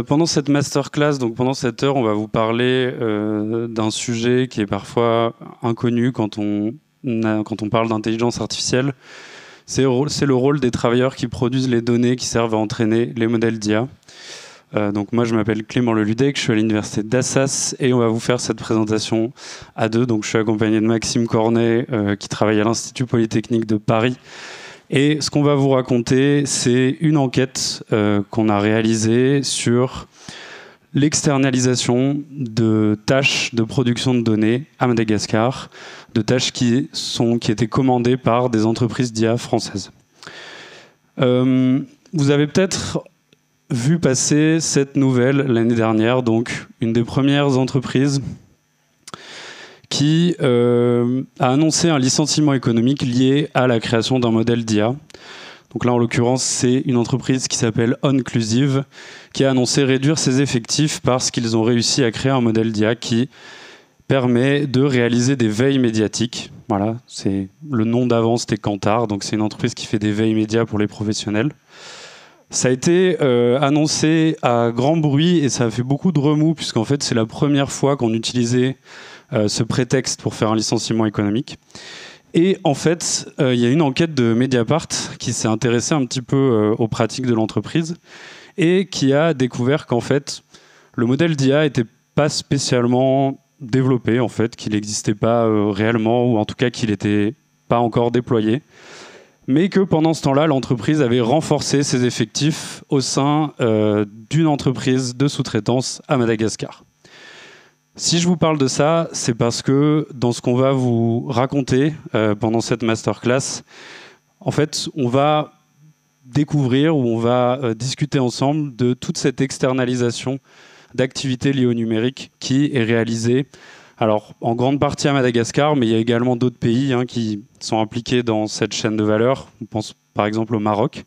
Pendant cette masterclass, donc pendant cette heure, on va vous parler d'un sujet qui est parfois inconnu quand on parle d'intelligence artificielle. C'est le rôle des travailleurs qui produisent les données qui servent à entraîner les modèles d'IA. Donc moi, je m'appelle Clément Leludec, je suis à l'université d'Assas et on va vous faire cette présentation à deux. Donc je suis accompagné de Maxime Cornet qui travaille à l'Institut Polytechnique de Paris. Et ce qu'on va vous raconter, c'est une enquête qu'on a réalisée sur l'externalisation de tâches de production de données à Madagascar, de tâches qui étaient commandées par des entreprises d'IA françaises. Vous avez peut-être vu passer cette nouvelle l'année dernière, donc une des premières entreprises qui a annoncé un licenciement économique lié à la création d'un modèle d'IA. Donc là, en l'occurrence, c'est une entreprise qui s'appelle Onclusive, qui a annoncé réduire ses effectifs parce qu'ils ont réussi à créer un modèle d'IA qui permet de réaliser des veilles médiatiques. Voilà, c'est le nom d'avant, c'était Kantar, donc c'est une entreprise qui fait des veilles médias pour les professionnels. Ça a été annoncé à grand bruit et ça a fait beaucoup de remous, puisqu'en fait, c'est la première fois qu'on utilisait ce prétexte pour faire un licenciement économique. Et en fait, il y a une enquête de Mediapart qui s'est intéressée un petit peu aux pratiques de l'entreprise et qui a découvert qu'en fait, le modèle d'IA n'était pas spécialement développé, en fait, qu'il n'existait pas réellement, ou en tout cas qu'il n'était pas encore déployé, mais que pendant ce temps-là, l'entreprise avait renforcé ses effectifs au sein d'une entreprise de sous-traitance à Madagascar. Si je vous parle de ça, c'est parce que dans ce qu'on va vous raconter pendant cette masterclass, en fait, on va découvrir ou on va discuter ensemble de toute cette externalisation d'activités liées au numérique qui est réalisée, alors en grande partie à Madagascar, mais il y a également d'autres pays qui sont impliqués dans cette chaîne de valeur. On pense par exemple au Maroc.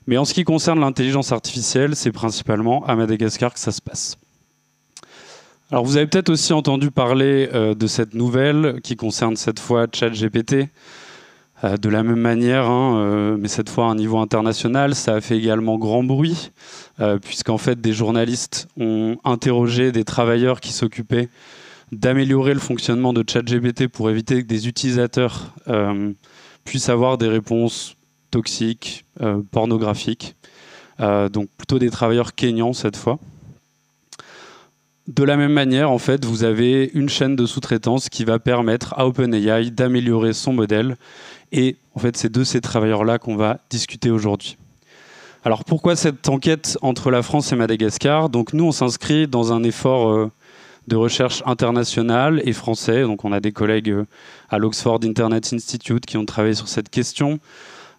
Mais en ce qui concerne l'intelligence artificielle, c'est principalement à Madagascar que ça se passe. Alors vous avez peut-être aussi entendu parler de cette nouvelle qui concerne cette fois ChatGPT. De la même manière, mais cette fois à un niveau international, ça a fait également grand bruit, puisqu'en fait des journalistes ont interrogé des travailleurs qui s'occupaient d'améliorer le fonctionnement de ChatGPT pour éviter que des utilisateurs puissent avoir des réponses toxiques, pornographiques, donc plutôt des travailleurs kényans cette fois. De la même manière, en fait, vous avez une chaîne de sous-traitance qui va permettre à OpenAI d'améliorer son modèle. Et en fait, c'est de ces travailleurs-là qu'on va discuter aujourd'hui. Alors, pourquoi cette enquête entre la France et Madagascar ? Donc, nous, on s'inscrit dans un effort de recherche internationale et français. Donc, on a des collègues à l'Oxford Internet Institute qui ont travaillé sur cette question.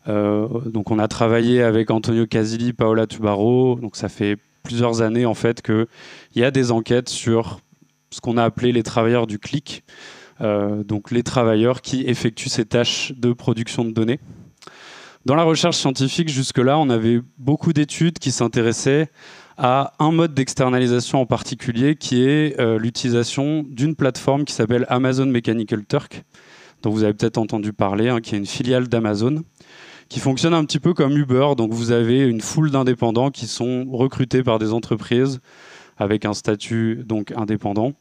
Donc, on a travaillé avec Antonio Casilli, Paola Tubaro. Donc, ça fait plusieurs années en fait qu'il y a des enquêtes sur ce qu'on a appelé les travailleurs du clic, donc les travailleurs qui effectuent ces tâches de production de données. Dans la recherche scientifique, jusque-là, on avait beaucoup d'études qui s'intéressaient à un mode d'externalisation en particulier qui est l'utilisation d'une plateforme qui s'appelle Amazon Mechanical Turk, dont vous avez peut-être entendu parler, qui est une filiale d'Amazon, qui fonctionne un petit peu comme Uber. Donc vous avez une foule d'indépendants qui sont recrutés par des entreprises avec un statut donc indépendant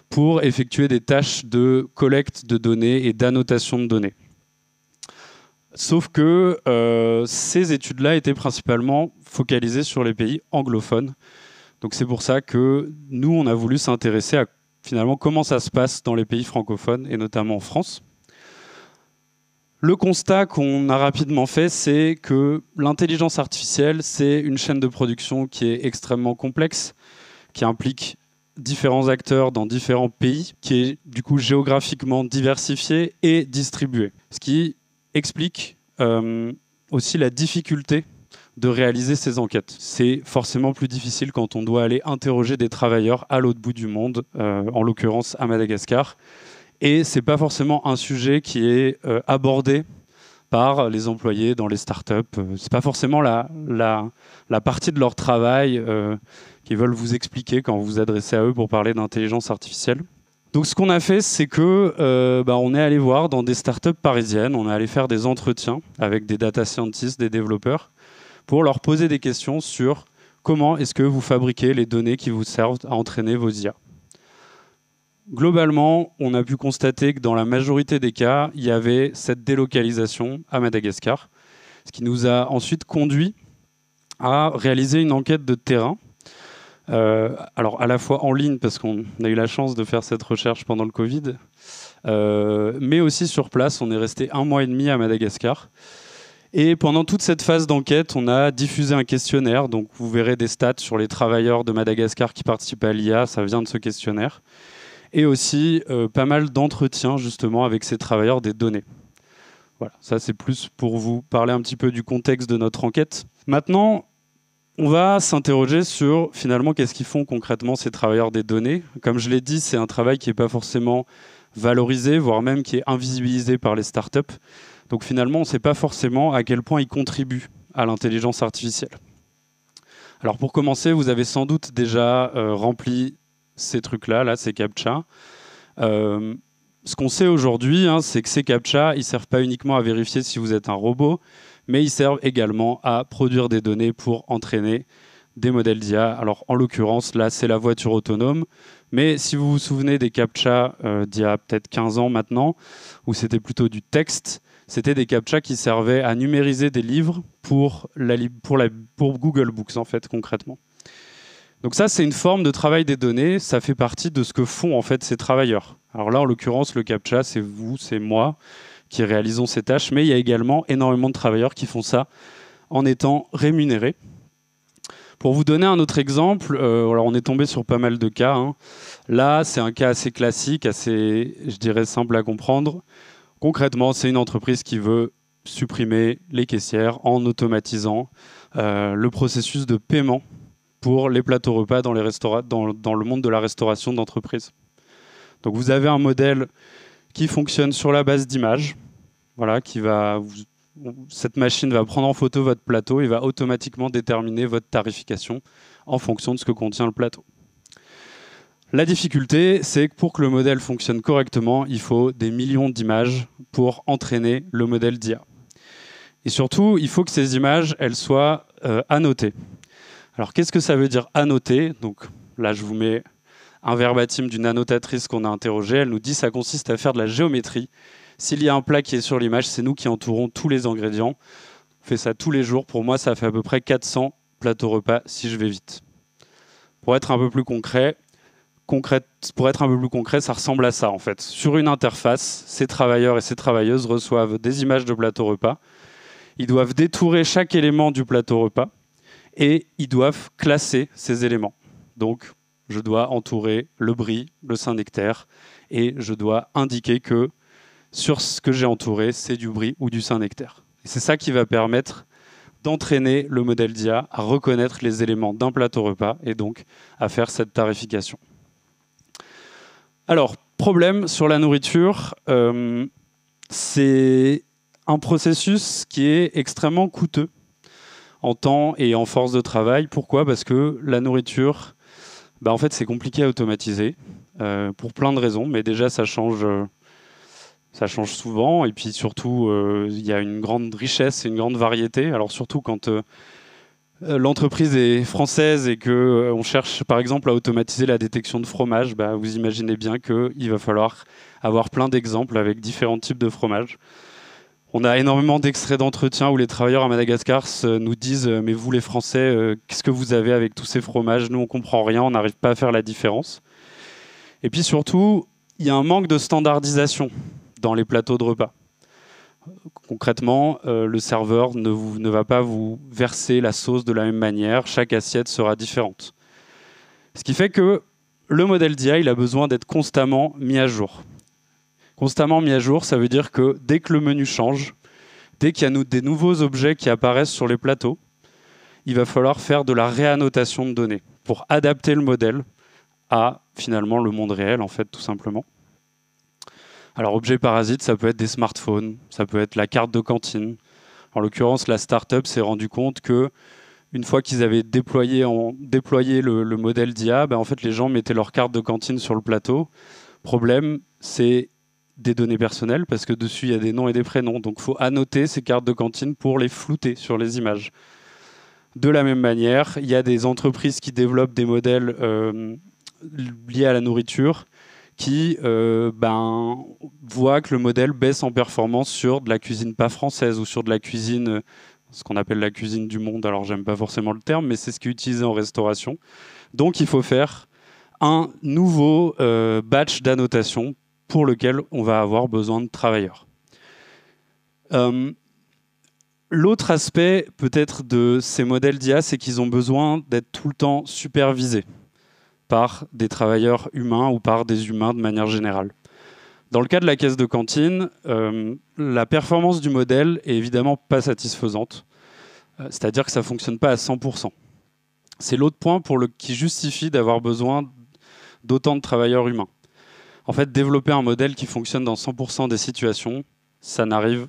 pour effectuer des tâches de collecte de données et d'annotation de données. Sauf que ces études-là étaient principalement focalisées sur les pays anglophones. Donc c'est pour ça que nous, on a voulu s'intéresser à finalement comment ça se passe dans les pays francophones et notamment en France. Le constat qu'on a rapidement fait, c'est que l'intelligence artificielle, c'est une chaîne de production qui est extrêmement complexe, qui implique différents acteurs dans différents pays, qui est du coup géographiquement diversifiée et distribuée. Ce qui explique aussi la difficulté de réaliser ces enquêtes. C'est forcément plus difficile quand on doit aller interroger des travailleurs à l'autre bout du monde, en l'occurrence à Madagascar. Et ce n'est pas forcément un sujet qui est abordé par les employés dans les startups. Ce n'est pas forcément la partie de leur travail qu'ils veulent vous expliquer quand vous vous adressez à eux pour parler d'intelligence artificielle. Donc ce qu'on a fait, c'est que on est allé voir dans des startups parisiennes, on est allé faire des entretiens avec des data scientists, des développeurs, pour leur poser des questions sur comment est-ce que vous fabriquez les données qui vous servent à entraîner vos IA. Globalement, on a pu constater que dans la majorité des cas, il y avait cette délocalisation à Madagascar, ce qui nous a ensuite conduit à réaliser une enquête de terrain. Alors à la fois en ligne, parce qu'on a eu la chance de faire cette recherche pendant le Covid, mais aussi sur place. On est resté 1 mois et demi à Madagascar. Et pendant toute cette phase d'enquête, on a diffusé un questionnaire. Donc vous verrez des stats sur les travailleurs de Madagascar qui participent à l'IA, ça vient de ce questionnaire. Et aussi pas mal d'entretiens justement avec ces travailleurs des données. Voilà, ça c'est plus pour vous parler un petit peu du contexte de notre enquête. Maintenant, on va s'interroger sur finalement qu'est-ce qu'ils font concrètement ces travailleurs des données. Comme je l'ai dit, c'est un travail qui n'est pas forcément valorisé, voire même qui est invisibilisé par les startups. Donc finalement, on ne sait pas forcément à quel point ils contribuent à l'intelligence artificielle. Alors pour commencer, vous avez sans doute déjà rempli ces trucs-là, ces CAPTCHA. Ce qu'on sait aujourd'hui, c'est que ces CAPTCHA, ils ne servent pas uniquement à vérifier si vous êtes un robot, mais ils servent également à produire des données pour entraîner des modèles d'IA. Alors en l'occurrence, là, c'est la voiture autonome. Mais si vous vous souvenez des CAPTCHA d'il y a peut-être 15 ans maintenant, où c'était plutôt du texte, c'était des CAPTCHA qui servaient à numériser des livres pour Google Books, en fait, concrètement. Donc ça, c'est une forme de travail des données. Ça fait partie de ce que font en fait ces travailleurs. Alors là, en l'occurrence, le CAPTCHA, c'est vous, c'est moi qui réalisons ces tâches, mais il y a également énormément de travailleurs qui font ça en étant rémunérés. Pour vous donner un autre exemple, alors on est tombé sur pas mal de cas. Là, c'est un cas assez classique, assez, je dirais, simple à comprendre. Concrètement, c'est une entreprise qui veut supprimer les caissières en automatisant le processus de paiement pour les plateaux repas dans le monde de la restauration d'entreprise. Donc vous avez un modèle qui fonctionne sur la base d'images. Voilà, cette machine va prendre en photo votre plateau et va automatiquement déterminer votre tarification en fonction de ce que contient le plateau. La difficulté, c'est que pour que le modèle fonctionne correctement, il faut des millions d'images pour entraîner le modèle d'IA. Et surtout, il faut que ces images, elles soient annotées. Alors, qu'est-ce que ça veut dire annoter? Donc là, je vous mets un verbatim d'une annotatrice qu'on a interrogée. Elle nous dit que ça consiste à faire de la géométrie. S'il y a un plat qui est sur l'image, c'est nous qui entourons tous les ingrédients. On fait ça tous les jours. Pour moi, ça fait à peu près 400 plateaux repas si je vais vite. Pour être un peu plus concret, ça ressemble à ça en fait. Sur une interface, ces travailleurs et ces travailleuses reçoivent des images de plateaux repas. Ils doivent détourer chaque élément du plateau repas et ils doivent classer ces éléments. Donc, je dois entourer le brie, le Saint-Nectaire et je dois indiquer que sur ce que j'ai entouré, c'est du brie ou du Saint-Nectaire. Et c'est ça qui va permettre d'entraîner le modèle d'IA à reconnaître les éléments d'un plateau repas et donc à faire cette tarification. Alors, problème sur la nourriture, c'est un processus qui est extrêmement coûteux en temps et en force de travail. Pourquoi? Parce que la nourriture, en fait, c'est compliqué à automatiser pour plein de raisons, mais déjà, ça change souvent, et puis surtout, il y a une grande richesse et une grande variété. Alors surtout quand l'entreprise est française et qu'on cherche par exemple à automatiser la détection de fromage, vous imaginez bien qu'il va falloir avoir plein d'exemples avec différents types de fromages. On a énormément d'extraits d'entretien où les travailleurs à Madagascar nous disent « Mais vous les Français, qu'est-ce que vous avez avec tous ces fromages? Nous on ne comprend rien, on n'arrive pas à faire la différence. » Et puis surtout, il y a un manque de standardisation dans les plateaux de repas. Concrètement, le serveur ne va pas vous verser la sauce de la même manière. Chaque assiette sera différente. Ce qui fait que le modèle d'IA, il a besoin d'être constamment mis à jour. Constamment mis à jour, ça veut dire que dès que le menu change, dès qu'il y a des nouveaux objets qui apparaissent sur les plateaux, il va falloir faire de la réannotation de données pour adapter le modèle à finalement le monde réel, en fait, tout simplement. Alors, objet parasite, ça peut être des smartphones, ça peut être la carte de cantine. En l'occurrence, la start-up s'est rendu compte que une fois qu'ils avaient déployé le modèle d'IA, en fait, les gens mettaient leur carte de cantine sur le plateau. Problème, c'est des données personnelles parce que dessus, il y a des noms et des prénoms. Donc, il faut annoter ces cartes de cantine pour les flouter sur les images. De la même manière, il y a des entreprises qui développent des modèles liés à la nourriture qui voient que le modèle baisse en performance sur de la cuisine pas française ou sur de la cuisine, ce qu'on appelle la cuisine du monde. Alors, j'aime pas forcément le terme, mais c'est ce qui est utilisé en restauration. Donc, il faut faire un nouveau batch d'annotation pour lequel on va avoir besoin de travailleurs. L'autre aspect peut-être de ces modèles d'IA, c'est qu'ils ont besoin d'être tout le temps supervisés par des travailleurs humains ou par des humains de manière générale. Dans le cas de la caisse de cantine, la performance du modèle est évidemment pas satisfaisante, c'est-à-dire que ça ne fonctionne pas à 100%. C'est l'autre point qui justifie d'avoir besoin d'autant de travailleurs humains. En fait, développer un modèle qui fonctionne dans 100% des situations, ça n'arrive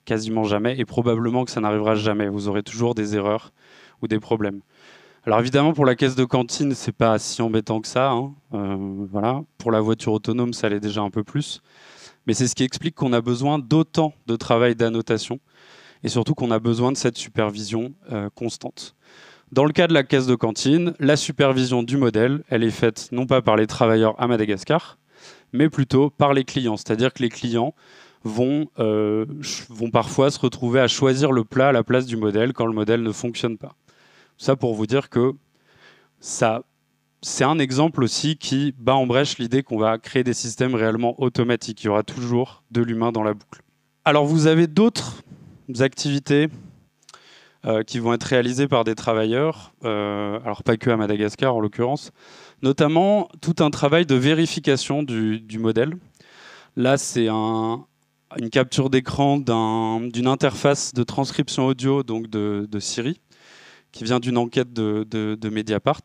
quasiment jamais, et probablement que ça n'arrivera jamais. Vous aurez toujours des erreurs ou des problèmes. Alors évidemment, pour la caisse de cantine, c'est pas si embêtant que ça. Voilà. Pour la voiture autonome, ça l'est déjà un peu plus. Mais c'est ce qui explique qu'on a besoin d'autant de travail d'annotation, et surtout qu'on a besoin de cette supervision constante. Dans le cas de la caisse de cantine, la supervision du modèle, elle est faite non pas par les travailleurs à Madagascar, mais plutôt par les clients. C'est-à-dire que les clients vont parfois se retrouver à choisir le plat à la place du modèle quand le modèle ne fonctionne pas. Ça pour vous dire que c'est un exemple aussi qui bat en brèche l'idée qu'on va créer des systèmes réellement automatiques. Il y aura toujours de l'humain dans la boucle. Alors vous avez d'autres activités qui vont être réalisées par des travailleurs, alors pas que à Madagascar en l'occurrence, notamment tout un travail de vérification du modèle. Là, c'est une capture d'écran d'une interface de transcription audio donc de Siri, qui vient d'une enquête de Mediapart.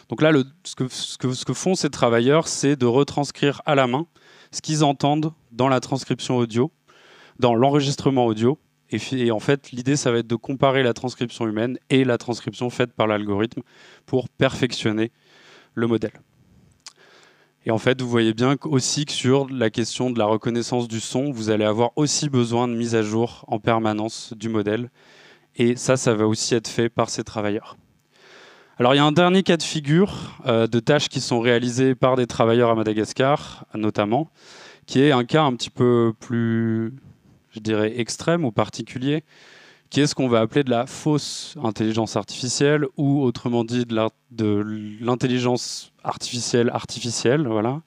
Donc là, ce que font ces travailleurs, c'est de retranscrire à la main ce qu'ils entendent dans la transcription audio, dans l'enregistrement audio. Et en fait, l'idée, ça va être de comparer la transcription humaine et la transcription faite par l'algorithme pour perfectionner le modèle. Et en fait, vous voyez bien aussi que sur la question de la reconnaissance du son, vous allez avoir aussi besoin de mise à jour en permanence du modèle. Et ça va aussi être fait par ces travailleurs. Alors, il y a un dernier cas de figure de tâches qui sont réalisées par des travailleurs à Madagascar, notamment, qui est un cas un petit peu plus, je dirais, extrême ou particulier, qui est ce qu'on va appeler de la fausse intelligence artificielle, ou autrement dit de l'intelligence artificielle. Voilà.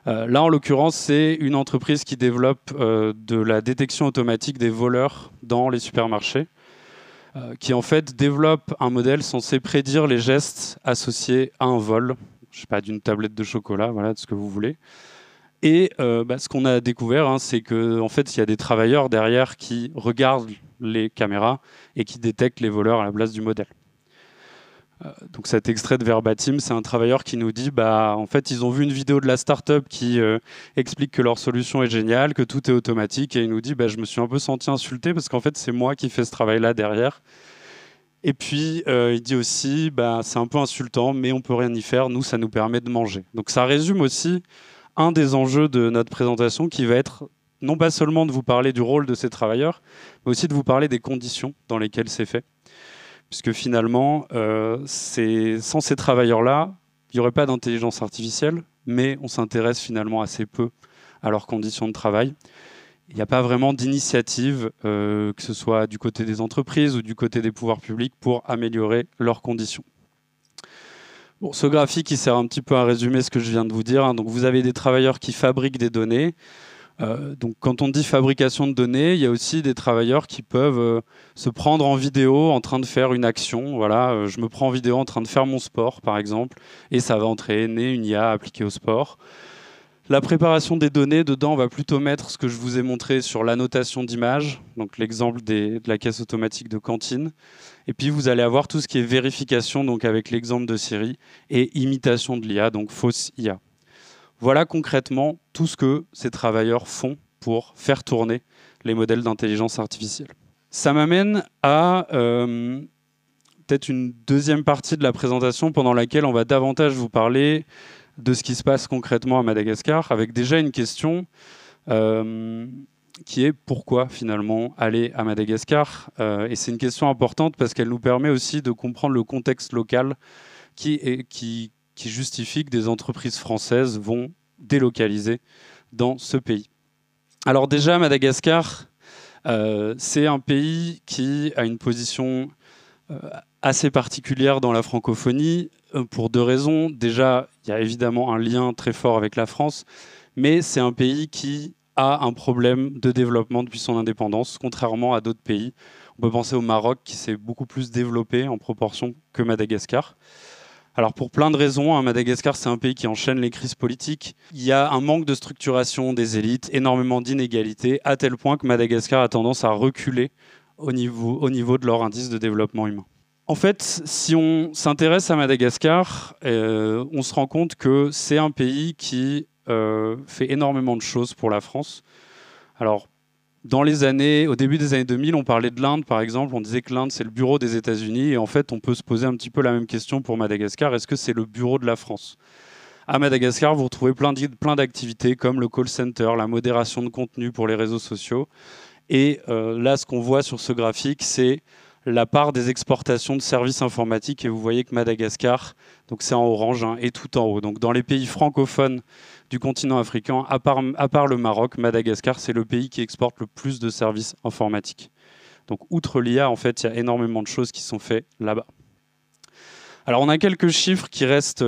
Là, en l'occurrence, c'est une entreprise qui développe de la détection automatique des voleurs dans les supermarchés, qui en fait développe un modèle censé prédire les gestes associés à un vol, je sais pas, d'une tablette de chocolat, voilà, de ce que vous voulez. Et ce qu'on a découvert, c'est qu'en fait, il y a des travailleurs derrière qui regardent les caméras et qui détectent les voleurs à la place du modèle. Donc cet extrait de Verbatim, c'est un travailleur qui nous dit en fait, ils ont vu une vidéo de la start-up qui explique que leur solution est géniale, que tout est automatique, et il nous dit je me suis un peu senti insulté parce qu'en fait, c'est moi qui fais ce travail-là derrière. Et puis, il dit aussi c'est un peu insultant, mais on peut rien y faire, nous, ça nous permet de manger. Donc ça résume aussi un des enjeux de notre présentation qui va être non pas seulement de vous parler du rôle de ces travailleurs, mais aussi de vous parler des conditions dans lesquelles c'est fait. Puisque finalement, sans ces travailleurs-là, il n'y aurait pas d'intelligence artificielle, mais on s'intéresse finalement assez peu à leurs conditions de travail. Il n'y a pas vraiment d'initiative, que ce soit du côté des entreprises ou du côté des pouvoirs publics, pour améliorer leurs conditions. Bon, ce graphique, il sert un petit peu à résumer ce que je viens de vous dire. Donc, vous avez des travailleurs qui fabriquent des données. Donc, quand on dit fabrication de données, il y a aussi des travailleurs qui peuvent se prendre en vidéo en train de faire une action. Voilà, je me prends en vidéo en train de faire mon sport, par exemple, et ça va entraîner une IA appliquée au sport. La préparation des données, dedans, on va plutôt mettre ce que je vous ai montré sur l'annotation d'images, donc l'exemple de la caisse automatique de cantine. Et puis, vous allez avoir tout ce qui est vérification, donc avec l'exemple de Siri, et imitation de l'IA, donc fausse IA. Voilà concrètement tout ce que ces travailleurs font pour faire tourner les modèles d'intelligence artificielle. Ça m'amène à peut-être une deuxième partie de la présentation pendant laquelle on va davantage vous parler de ce qui se passe concrètement à Madagascar, avec déjà une question. qui est pourquoi finalement aller à Madagascar. Et c'est une question importante parce qu'elle nous permet aussi de comprendre le contexte local qui justifie que des entreprises françaises vont délocaliser dans ce pays. Alors déjà, Madagascar, c'est un pays qui a une position assez particulière dans la francophonie pour deux raisons. Déjà, il y a évidemment un lien très fort avec la France, mais c'est un pays qui a un problème de développement depuis son indépendance, contrairement à d'autres pays. On peut penser au Maroc qui s'est beaucoup plus développé en proportion que Madagascar. Alors pour plein de raisons, hein, Madagascar c'est un pays qui enchaîne les crises politiques. Il y a un manque de structuration des élites, énormément d'inégalités, à tel point que Madagascar a tendance à reculer au niveau de leur indice de développement humain. En fait, si on s'intéresse à Madagascar, on se rend compte que c'est un pays qui fait énormément de choses pour la France. Alors, au début des années 2000, on parlait de l'Inde, par exemple. On disait que l'Inde, c'est le bureau des États-Unis. Et en fait, on peut se poser un petit peu la même question pour Madagascar. Est-ce que c'est le bureau de la France ? À Madagascar, vous retrouvez plein d'activités comme le call center, la modération de contenu pour les réseaux sociaux. Et là, ce qu'on voit sur ce graphique, c'est la part des exportations de services informatiques. Et vous voyez que Madagascar, donc c'est en orange, hein, est tout en haut. Donc dans les pays francophones du continent africain, à part le Maroc, Madagascar, c'est le pays qui exporte le plus de services informatiques. Donc outre l'IA, en fait, il y a énormément de choses qui sont faites là-bas. Alors on a quelques chiffres qui restent,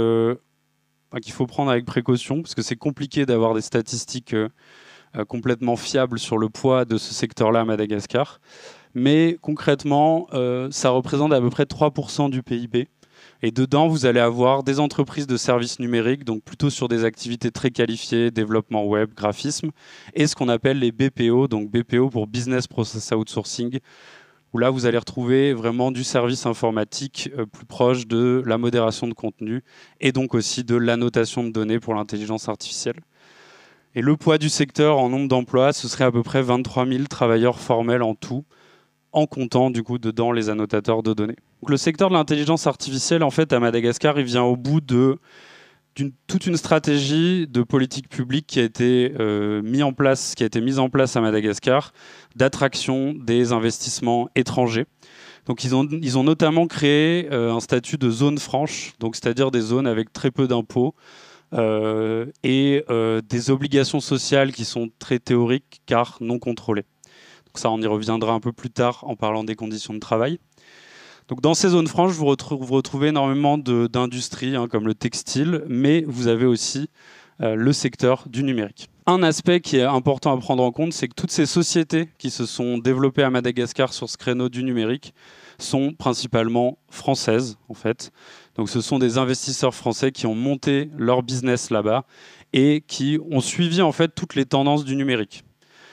qu'il faut prendre avec précaution, parce que c'est compliqué d'avoir des statistiques complètement fiables sur le poids de ce secteur-là à Madagascar. Mais concrètement, ça représente à peu près 3% du PIB. Et dedans, vous allez avoir des entreprises de services numériques, donc plutôt sur des activités très qualifiées, développement web, graphisme, et ce qu'on appelle les BPO, donc BPO pour Business Process Outsourcing, où là, vous allez retrouver vraiment du service informatique plus proche de la modération de contenu, et donc aussi de l'annotation de données pour l'intelligence artificielle. Et le poids du secteur en nombre d'emplois, ce serait à peu près 23 000 travailleurs formels en tout, en comptant du coup dedans les annotateurs de données. Donc, le secteur de l'intelligence artificielle, en fait, à Madagascar, il vient au bout toute une stratégie de politique publique qui a été mise en place à Madagascar, d'attraction des investissements étrangers. Donc ils ont notamment créé un statut de zone franche, donc c'est-à-dire des zones avec très peu d'impôts et des obligations sociales qui sont très théoriques car non contrôlées. Donc ça, on y reviendra un peu plus tard en parlant des conditions de travail. Donc dans ces zones franches, vous retrouvez énormément d'industries comme le textile, mais vous avez aussi le secteur du numérique. Un aspect qui est important à prendre en compte, c'est que toutes ces sociétés qui se sont développées à Madagascar sur ce créneau du numérique sont principalement françaises, en fait. Donc ce sont des investisseurs français qui ont monté leur business là-bas et qui ont suivi en fait toutes les tendances du numérique.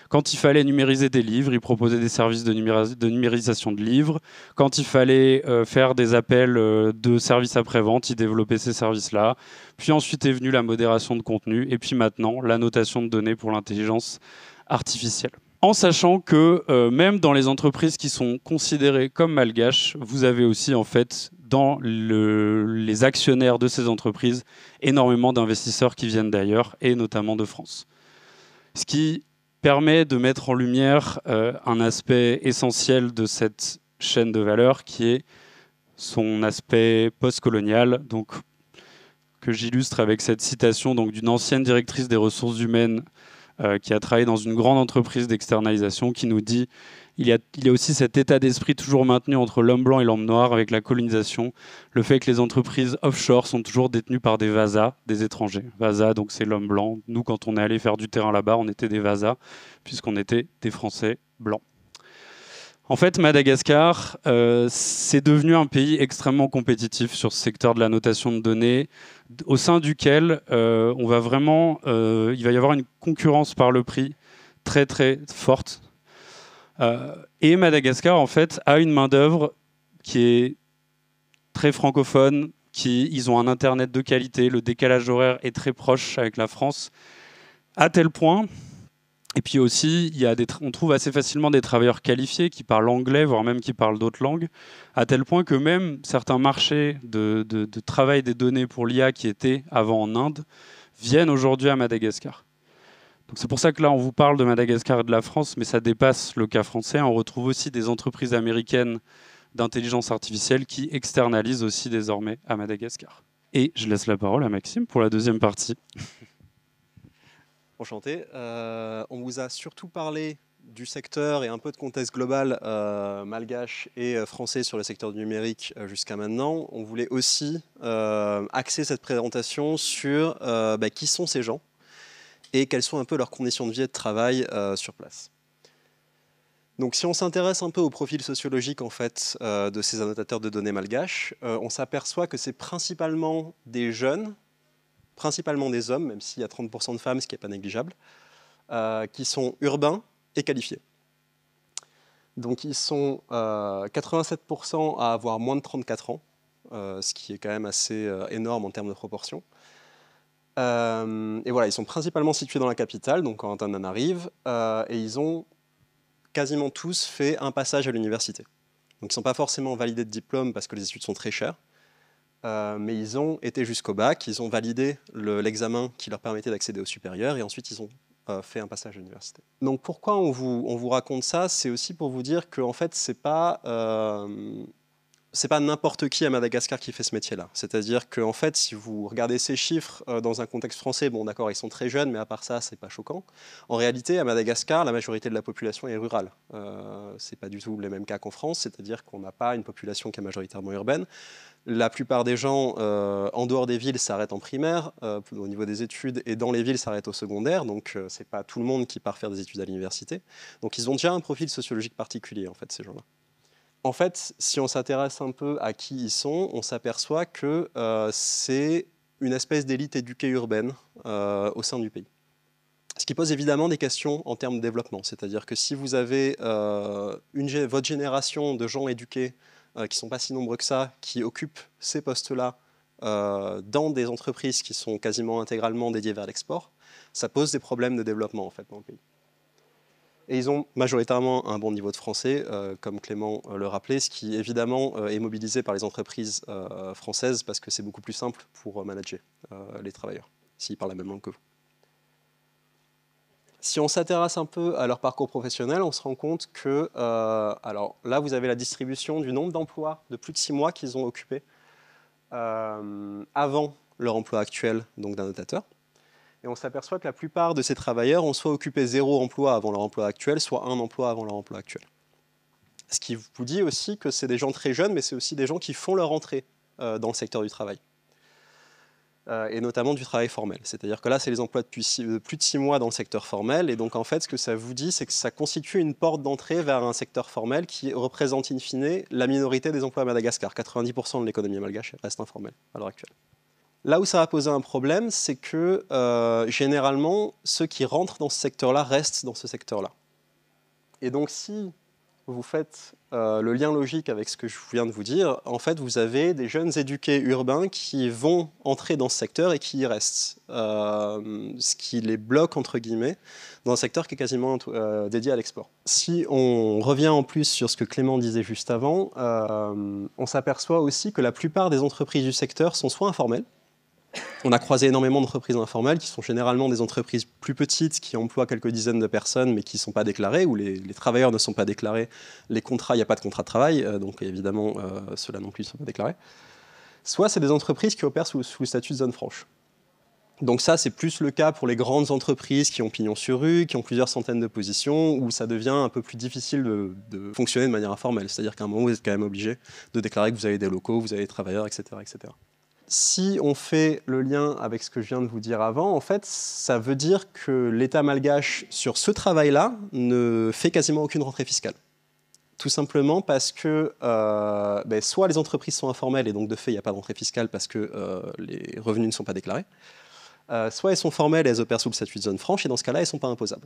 Quand il fallait numériser des livres, ils proposaient des services de numérisation de livres. Quand il fallait faire des appels de services après-vente, ils développaient ces services-là. Puis ensuite est venue la modération de contenu. Et puis maintenant, l'annotation de données pour l'intelligence artificielle. En sachant que même dans les entreprises qui sont considérées comme malgaches, vous avez aussi en fait dans les actionnaires de ces entreprises énormément d'investisseurs qui viennent d'ailleurs et notamment de France. Ce qui permet de mettre en lumière un aspect essentiel de cette chaîne de valeur qui est son aspect postcolonial, donc, que j'illustre avec cette citation d'une ancienne directrice des ressources humaines qui a travaillé dans une grande entreprise d'externalisation qui nous dit il y a aussi cet état d'esprit toujours maintenu entre l'homme blanc et l'homme noir avec la colonisation, le fait que les entreprises offshore sont toujours détenues par des VASA, des étrangers. VASA, donc c'est l'homme blanc. Nous, quand on est allé faire du terrain là-bas, on était des VASA, puisqu'on était des Français blancs. En fait, Madagascar, c'est devenu un pays extrêmement compétitif sur ce secteur de la notation de données, au sein duquel il va y avoir une concurrence par le prix très très forte. Et Madagascar, en fait, a une main-d'œuvre qui est très francophone, ils ont un Internet de qualité, le décalage horaire est très proche avec la France, à tel point. Et puis aussi, on trouve assez facilement des travailleurs qualifiés qui parlent anglais, voire même qui parlent d'autres langues, à tel point que même certains marchés de travail des données pour l'IA qui étaient avant en Inde viennent aujourd'hui à Madagascar. Donc c'est pour ça que là, on vous parle de Madagascar et de la France, mais ça dépasse le cas français. On retrouve aussi des entreprises américaines d'intelligence artificielle qui externalisent aussi désormais à Madagascar. Et je laisse la parole à Maxime pour la deuxième partie. Enchanté. On vous a surtout parlé du secteur et un peu de contexte global malgache et français sur le secteur du numérique jusqu'à maintenant. On voulait aussi axer cette présentation sur qui sont ces gens et quelles sont un peu leurs conditions de vie et de travail sur place. Donc si on s'intéresse un peu au profil sociologique en fait, de ces annotateurs de données malgaches, on s'aperçoit que c'est principalement des jeunes, principalement des hommes, même s'il y a 30% de femmes, ce qui n'est pas négligeable, qui sont urbains et qualifiés. Donc ils sont 87% à avoir moins de 34 ans, ce qui est quand même assez énorme en termes de proportion. Et voilà, ils sont principalement situés dans la capitale, donc quand Antananarive, et ils ont quasiment tous fait un passage à l'université. Donc ils ne sont pas forcément validés de diplôme parce que les études sont très chères, mais ils ont été jusqu'au bac, ils ont validé l'examen qui leur permettait d'accéder au supérieur, et ensuite ils ont fait un passage à l'université. Donc pourquoi on vous raconte ça? C'est aussi pour vous dire que en fait, c'est pas n'importe qui à Madagascar qui fait ce métier-là. C'est-à-dire que en fait, si vous regardez ces chiffres dans un contexte français, bon d'accord, ils sont très jeunes, mais à part ça, c'est pas choquant. En réalité, à Madagascar, la majorité de la population est rurale. C'est pas du tout les mêmes cas qu'en France, c'est-à-dire qu'on n'a pas une population qui est majoritairement urbaine. La plupart des gens en dehors des villes s'arrêtent en primaire, au niveau des études, et dans les villes s'arrêtent au secondaire, donc c'est pas tout le monde qui part faire des études à l'université. Donc ils ont déjà un profil sociologique particulier, en fait, ces gens-là. En fait, si on s'intéresse un peu à qui ils sont, on s'aperçoit que c'est une espèce d'élite éduquée urbaine au sein du pays. Ce qui pose évidemment des questions en termes de développement. C'est-à-dire que si vous avez votre génération de gens éduqués, qui ne sont pas si nombreux que ça, qui occupent ces postes-là dans des entreprises qui sont quasiment intégralement dédiées vers l'export, ça pose des problèmes de développement en fait, dans le pays. Et ils ont majoritairement un bon niveau de français, comme Clément le rappelait, ce qui évidemment est mobilisé par les entreprises françaises parce que c'est beaucoup plus simple pour manager les travailleurs, s'ils parlent la même langue que vous. Si on s'intéresse un peu à leur parcours professionnel, on se rend compte que, alors là, vous avez la distribution du nombre d'emplois de plus de 6 mois qu'ils ont occupés avant leur emploi actuel, donc d'annotateur. Et on s'aperçoit que la plupart de ces travailleurs ont soit occupé 0 emploi avant leur emploi actuel, soit 1 emploi avant leur emploi actuel. Ce qui vous dit aussi que c'est des gens très jeunes, mais c'est aussi des gens qui font leur entrée dans le secteur du travail. Et notamment du travail formel. C'est-à-dire que là, c'est les emplois depuis plus de 6 mois dans le secteur formel. Et donc, en fait, ce que ça vous dit, c'est que ça constitue une porte d'entrée vers un secteur formel qui représente in fine la minorité des emplois à Madagascar. 90% de l'économie malgache reste informelle à l'heure actuelle. Là où ça va poser un problème, c'est que généralement, ceux qui rentrent dans ce secteur-là restent dans ce secteur-là. Et donc, si vous faites le lien logique avec ce que je viens de vous dire, en fait, vous avez des jeunes éduqués urbains qui vont entrer dans ce secteur et qui y restent. Ce qui les bloque, entre guillemets, dans un secteur qui est quasiment dédié à l'export. Si on revient en plus sur ce que Clément disait juste avant, on s'aperçoit aussi que la plupart des entreprises du secteur sont soit informelles. On a croisé énormément d'entreprises informelles qui sont généralement des entreprises plus petites qui emploient quelques dizaines de personnes mais qui ne sont pas déclarées, où les travailleurs ne sont pas déclarés, les contrats, il n'y a pas de contrat de travail, donc évidemment ceux-là non plus ne sont pas déclarés. Soit c'est des entreprises qui opèrent sous le statut de zone franche. Donc ça, c'est plus le cas pour les grandes entreprises qui ont pignon sur rue, qui ont plusieurs centaines de positions, où ça devient un peu plus difficile de fonctionner de manière informelle. C'est-à-dire qu'à un moment, vous êtes quand même obligé de déclarer que vous avez des locaux, vous avez des travailleurs, etc., etc. Si on fait le lien avec ce que je viens de vous dire avant, en fait, ça veut dire que l'État malgache, sur ce travail-là, ne fait quasiment aucune rentrée fiscale. Tout simplement parce que soit les entreprises sont informelles et donc de fait, il n'y a pas de rentrée fiscale parce que les revenus ne sont pas déclarés, soit elles sont formelles et elles opèrent sous le statut de zone franche et dans ce cas-là, elles ne sont pas imposables.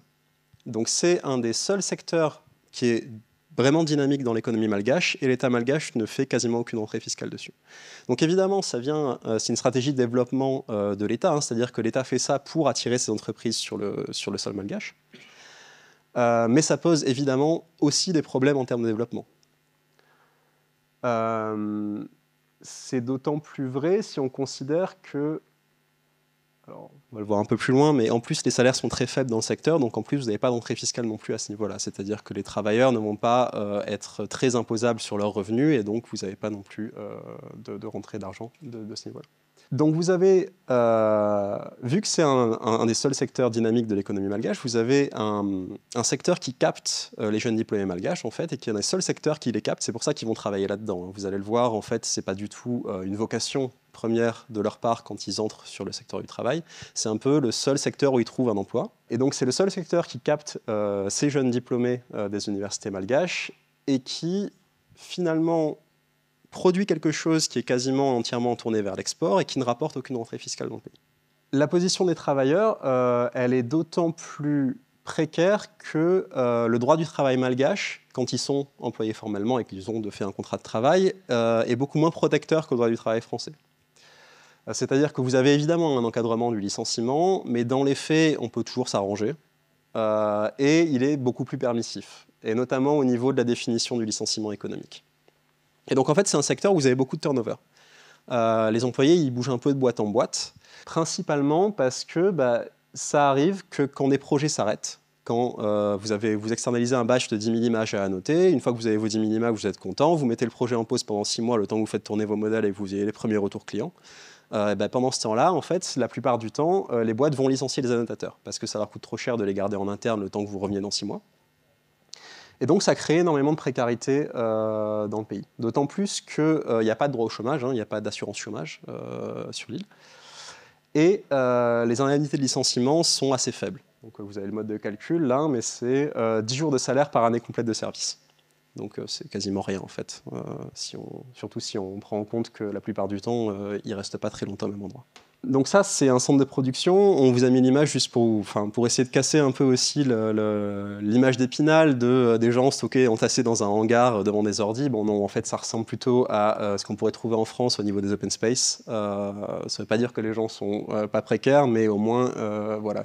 Donc c'est un des seuls secteurs qui est vraiment dynamique dans l'économie malgache, et l'État malgache ne fait quasiment aucune rentrée fiscale dessus. Donc évidemment, c'est une stratégie de développement de l'État, c'est-à-dire que l'État fait ça pour attirer ces entreprises sur le sol malgache, mais ça pose évidemment aussi des problèmes en termes de développement. C'est d'autant plus vrai si on considère que alors, on va le voir un peu plus loin, mais en plus les salaires sont très faibles dans le secteur, donc en plus vous n'avez pas d'entrée fiscale non plus à ce niveau-là. C'est-à-dire que les travailleurs ne vont pas être très imposables sur leurs revenus, et donc vous n'avez pas non plus de rentrée d'argent de ce niveau-là. Donc vous avez, vu que c'est un des seuls secteurs dynamiques de l'économie malgache, vous avez un secteur qui capte les jeunes diplômés malgaches, en fait, et qui est un des seuls secteurs qui les capte. C'est pour ça qu'ils vont travailler là-dedans. Vous allez le voir, en fait, c'est pas du tout une vocation première de leur part quand ils entrent sur le secteur du travail. C'est un peu le seul secteur où ils trouvent un emploi. Et donc c'est le seul secteur qui capte ces jeunes diplômés des universités malgaches et qui, finalement, produit quelque chose qui est quasiment entièrement tourné vers l'export et qui ne rapporte aucune rentrée fiscale dans le pays. La position des travailleurs, elle est d'autant plus précaire que le droit du travail malgache, quand ils sont employés formellement et qu'ils ont de fait un contrat de travail, est beaucoup moins protecteur que le droit du travail français. C'est-à-dire que vous avez évidemment un encadrement du licenciement, mais dans les faits, on peut toujours s'arranger, et il est beaucoup plus permissif, et notamment au niveau de la définition du licenciement économique. Et donc en fait, c'est un secteur où vous avez beaucoup de turnover. Les employés, ils bougent un peu de boîte en boîte, principalement parce que ça arrive que quand des projets s'arrêtent, quand vous externalisez un batch de 10 000 images à annoter, une fois que vous avez vos 10 000 images, vous êtes content, vous mettez le projet en pause pendant 6 mois, le temps que vous faites tourner vos modèles et que vous ayez les premiers retours clients. Pendant ce temps-là, en fait, la plupart du temps, les boîtes vont licencier les annotateurs parce que ça leur coûte trop cher de les garder en interne le temps que vous reveniez dans 6 mois. Et donc, ça crée énormément de précarité dans le pays. D'autant plus qu'il n'y a pas de droit au chômage, il n'y a pas d'assurance chômage sur l'île. Et les indemnités de licenciement sont assez faibles. Donc, vous avez le mode de calcul là, mais c'est 10 jours de salaire par année complète de service. Donc, c'est quasiment rien en fait, surtout si on prend en compte que la plupart du temps, ils ne restent pas très longtemps au même endroit. Donc ça, c'est un centre de production. On vous a mis l'image juste pour essayer de casser un peu aussi l'image d'Épinal des gens stockés, entassés dans un hangar devant des ordis. Bon, non, en fait, ça ressemble plutôt à ce qu'on pourrait trouver en France au niveau des open space. Ça ne veut pas dire que les gens sont pas précaires, mais au moins, voilà,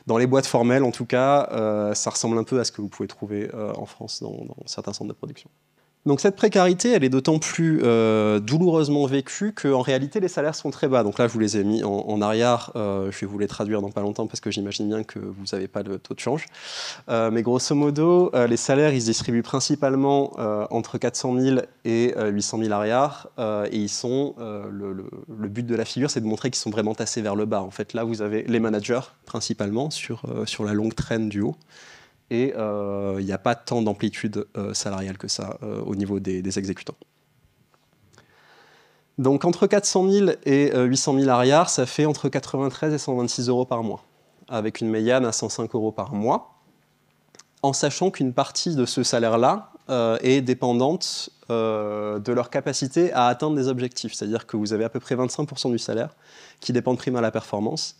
dans les boîtes formelles, en tout cas, ça ressemble un peu à ce que vous pouvez trouver en France dans certains centres de production. Donc cette précarité, elle est d'autant plus douloureusement vécue qu'en réalité, les salaires sont très bas. Donc là, je vous les ai mis en arrière. Je vais vous les traduire dans pas longtemps parce que j'imagine bien que vous n'avez pas le taux de change. Mais grosso modo, les salaires, ils se distribuent principalement entre 400 000 et 800 000 arrière. Et ils sont, le but de la figure, c'est de montrer qu'ils sont vraiment tassés vers le bas. En fait, là, vous avez les managers, principalement, sur la longue traîne du haut. Et il n'y a pas tant d'amplitude salariale que ça au niveau des exécutants. Donc entre 400 000 et 800 000 arrières, ça fait entre 93 et 126 euros par mois, avec une médiane à 105 euros par mois, en sachant qu'une partie de ce salaire-là est dépendante de leur capacité à atteindre des objectifs. C'est-à-dire que vous avez à peu près 25% du salaire qui dépend de prime à la performance.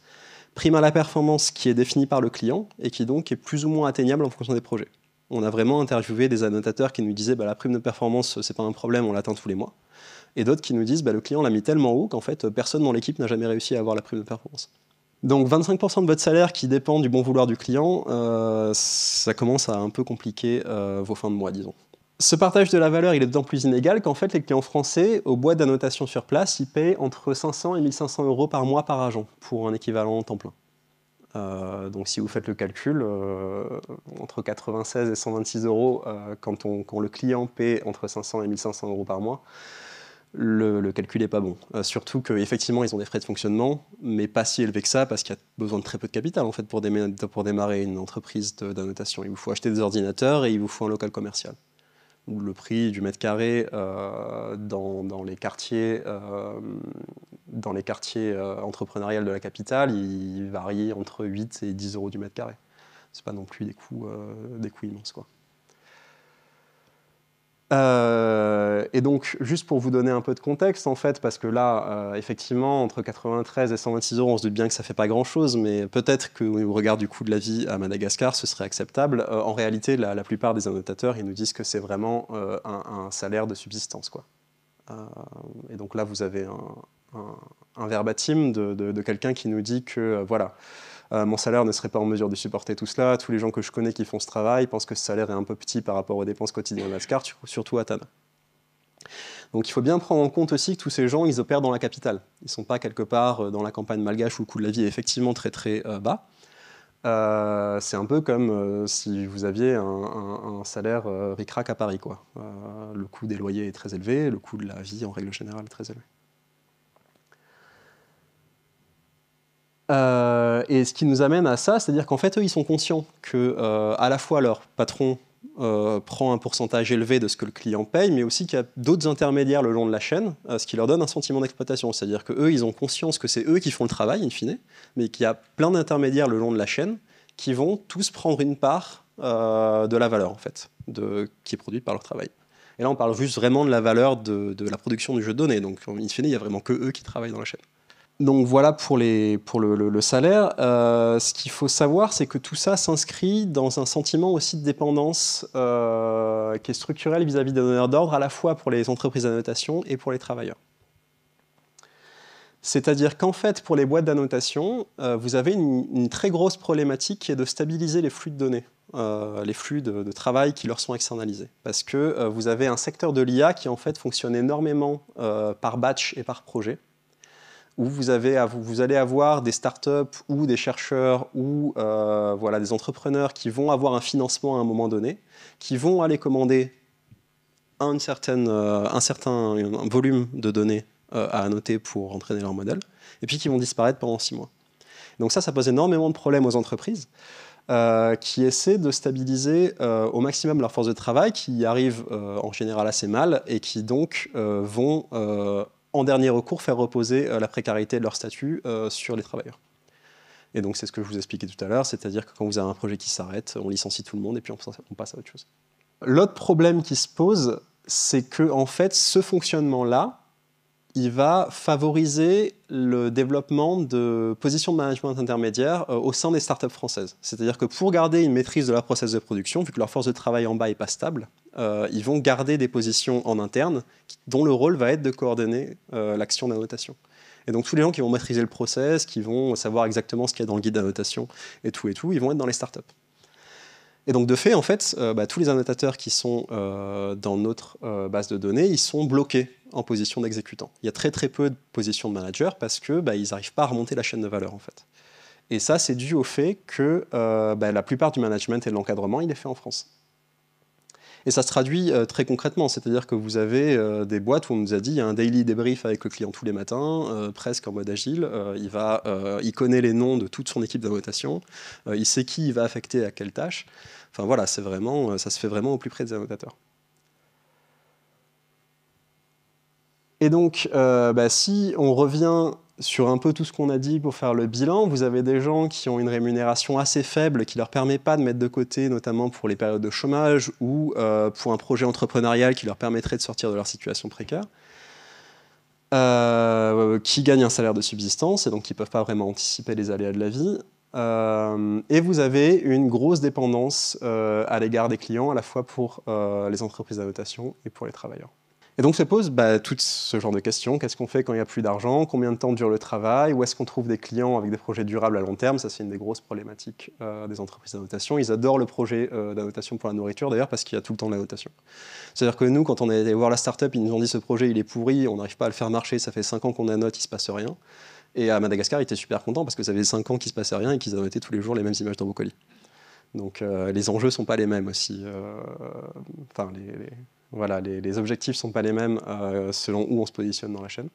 Prime à la performance qui est définie par le client et qui donc est plus ou moins atteignable en fonction des projets. On a vraiment interviewé des annotateurs qui nous disaient la prime de performance, c'est pas un problème, on l'atteint tous les mois. Et d'autres qui nous disent le client l'a mis tellement haut qu'en fait, personne dans l'équipe n'a jamais réussi à avoir la prime de performance. Donc 25% de votre salaire qui dépend du bon vouloir du client, ça commence à un peu compliquer vos fins de mois, disons. Ce partage de la valeur, il est d'autant plus inégal qu'en fait, les clients français, aux boîtes d'annotation sur place, ils payent entre 500 et 1500 euros par mois par agent pour un équivalent temps plein. Donc si vous faites le calcul, entre 96 et 126 euros, quand le client paie entre 500 et 1500 euros par mois, le calcul n'est pas bon. Surtout qu'effectivement, ils ont des frais de fonctionnement, mais pas si élevés que ça, parce qu'il y a besoin de très peu de capital en fait, pour démarrer une entreprise d'annotation. Il vous faut acheter des ordinateurs et il vous faut un local commercial. Où le prix du mètre carré dans les quartiers entrepreneuriales de la capitale, il varie entre 8 et 10 euros du mètre carré. Ce n'est pas non plus des coûts immenses, quoi. Et donc, juste pour vous donner un peu de contexte, en fait, parce que là, effectivement, entre 93 et 126 euros, on se doute bien que ça ne fait pas grand-chose, mais peut-être qu'au regard du coût de la vie à Madagascar, ce serait acceptable. En réalité, la plupart des annotateurs, ils nous disent que c'est vraiment un salaire de subsistance, quoi. Et donc là, vous avez un verbatim de quelqu'un qui nous dit que, voilà, mon salaire ne serait pas en mesure de supporter tout cela. Tous les gens que je connais qui font ce travail pensent que ce salaire est un peu petit par rapport aux dépenses quotidiennes à Madagascar, surtout à Tana. Donc il faut bien prendre en compte aussi que tous ces gens, ils opèrent dans la capitale. Ils ne sont pas quelque part dans la campagne malgache où le coût de la vie est effectivement très très bas. C'est un peu comme si vous aviez un salaire ric-rac à Paris, quoi. Le coût des loyers est très élevé, le coût de la vie en règle générale est très élevé. Et ce qui nous amène à ça, c'est-à-dire qu'en fait, eux, ils sont conscients que à la fois leur patron prend un pourcentage élevé de ce que le client paye, mais aussi qu'il y a d'autres intermédiaires le long de la chaîne, ce qui leur donne un sentiment d'exploitation. C'est-à-dire qu'eux, ils ont conscience que c'est eux qui font le travail, in fine, mais qu'il y a plein d'intermédiaires le long de la chaîne qui vont tous prendre une part de la valeur, en fait, qui est produite par leur travail. Et là, on parle juste vraiment de la valeur de la production du jeu de données. Donc, in fine, il n'y a vraiment que eux qui travaillent dans la chaîne. Donc voilà pour le salaire. Ce qu'il faut savoir, c'est que tout ça s'inscrit dans un sentiment aussi de dépendance qui est structurel vis-à-vis des donneurs d'ordre, à la fois pour les entreprises d'annotation et pour les travailleurs. C'est-à-dire qu'en fait, pour les boîtes d'annotation, vous avez une très grosse problématique qui est de stabiliser les flux de données, les flux de travail qui leur sont externalisés. Parce que vous avez un secteur de l'IA qui en fait fonctionne énormément par batch et par projet, où vous allez avoir des startups ou des chercheurs ou voilà, des entrepreneurs qui vont avoir un financement à un moment donné, qui vont aller commander un volume de données à annoter pour entraîner leur modèle, et puis qui vont disparaître pendant 6 mois. Donc ça pose énormément de problèmes aux entreprises qui essaient de stabiliser au maximum leur force de travail, qui arrivent en général assez mal, et qui donc vont en dernier recours, faire reposer la précarité de leur statut sur les travailleurs. Et donc, c'est ce que je vous expliquais tout à l'heure, c'est-à-dire que quand vous avez un projet qui s'arrête, on licencie tout le monde et puis on passe à autre chose. L'autre problème qui se pose, c'est que, en fait, ce fonctionnement-là, il va favoriser le développement de positions de management intermédiaires au sein des startups françaises. C'est-à-dire que pour garder une maîtrise de leur process de production, vu que leur force de travail en bas n'est pas stable, ils vont garder des positions en interne dont le rôle va être de coordonner l'action d'annotation. Et donc tous les gens qui vont maîtriser le process, qui vont savoir exactement ce qu'il y a dans le guide d'annotation et tout, ils vont être dans les startups. Et donc de fait, en fait, tous les annotateurs qui sont dans notre base de données, ils sont bloqués en position d'exécutant. Il y a très très peu de positions de manager parce que ils n'arrivent pas à remonter la chaîne de valeur, en fait. Et ça, c'est dû au fait que la plupart du management et de l'encadrement, il est fait en France. Et ça se traduit très concrètement, c'est-à-dire que vous avez des boîtes où on nous a dit il y a un daily débrief avec le client tous les matins, presque en mode agile. Il connaît les noms de toute son équipe d'annotation, il sait qui il va affecter à quelle tâche. Enfin voilà, ça se fait vraiment au plus près des annotateurs. Et donc, si on revient sur un peu tout ce qu'on a dit pour faire le bilan, vous avez des gens qui ont une rémunération assez faible qui ne leur permet pas de mettre de côté, notamment pour les périodes de chômage ou pour un projet entrepreneurial qui leur permettrait de sortir de leur situation précaire, qui gagnent un salaire de subsistance et donc qui ne peuvent pas vraiment anticiper les aléas de la vie. Et vous avez une grosse dépendance à l'égard des clients, à la fois pour les entreprises d'annotation et pour les travailleurs. Et donc se pose tout ce genre de questions. Qu'est-ce qu'on fait quand il n'y a plus d'argent? Combien de temps dure le travail? Où est-ce qu'on trouve des clients avec des projets durables à long terme? Ça, c'est une des grosses problématiques des entreprises d'annotation. Ils adorent le projet d'annotation pour la nourriture, d'ailleurs, parce qu'il y a tout le temps de l'annotation. C'est-à-dire que nous, quand on est allé voir la start-up, ils nous ont dit ce projet, il est pourri, on n'arrive pas à le faire marcher, ça fait 5 ans qu'on annote, il ne se passe rien. Et à Madagascar, ils étaient super contents parce que ça faisait 5 ans qu'il ne se passait rien et qu'ils annotaient tous les jours les mêmes images d'Ambocoli. Donc les enjeux ne sont pas les mêmes aussi. Les objectifs ne sont pas les mêmes selon où on se positionne dans la chaîne.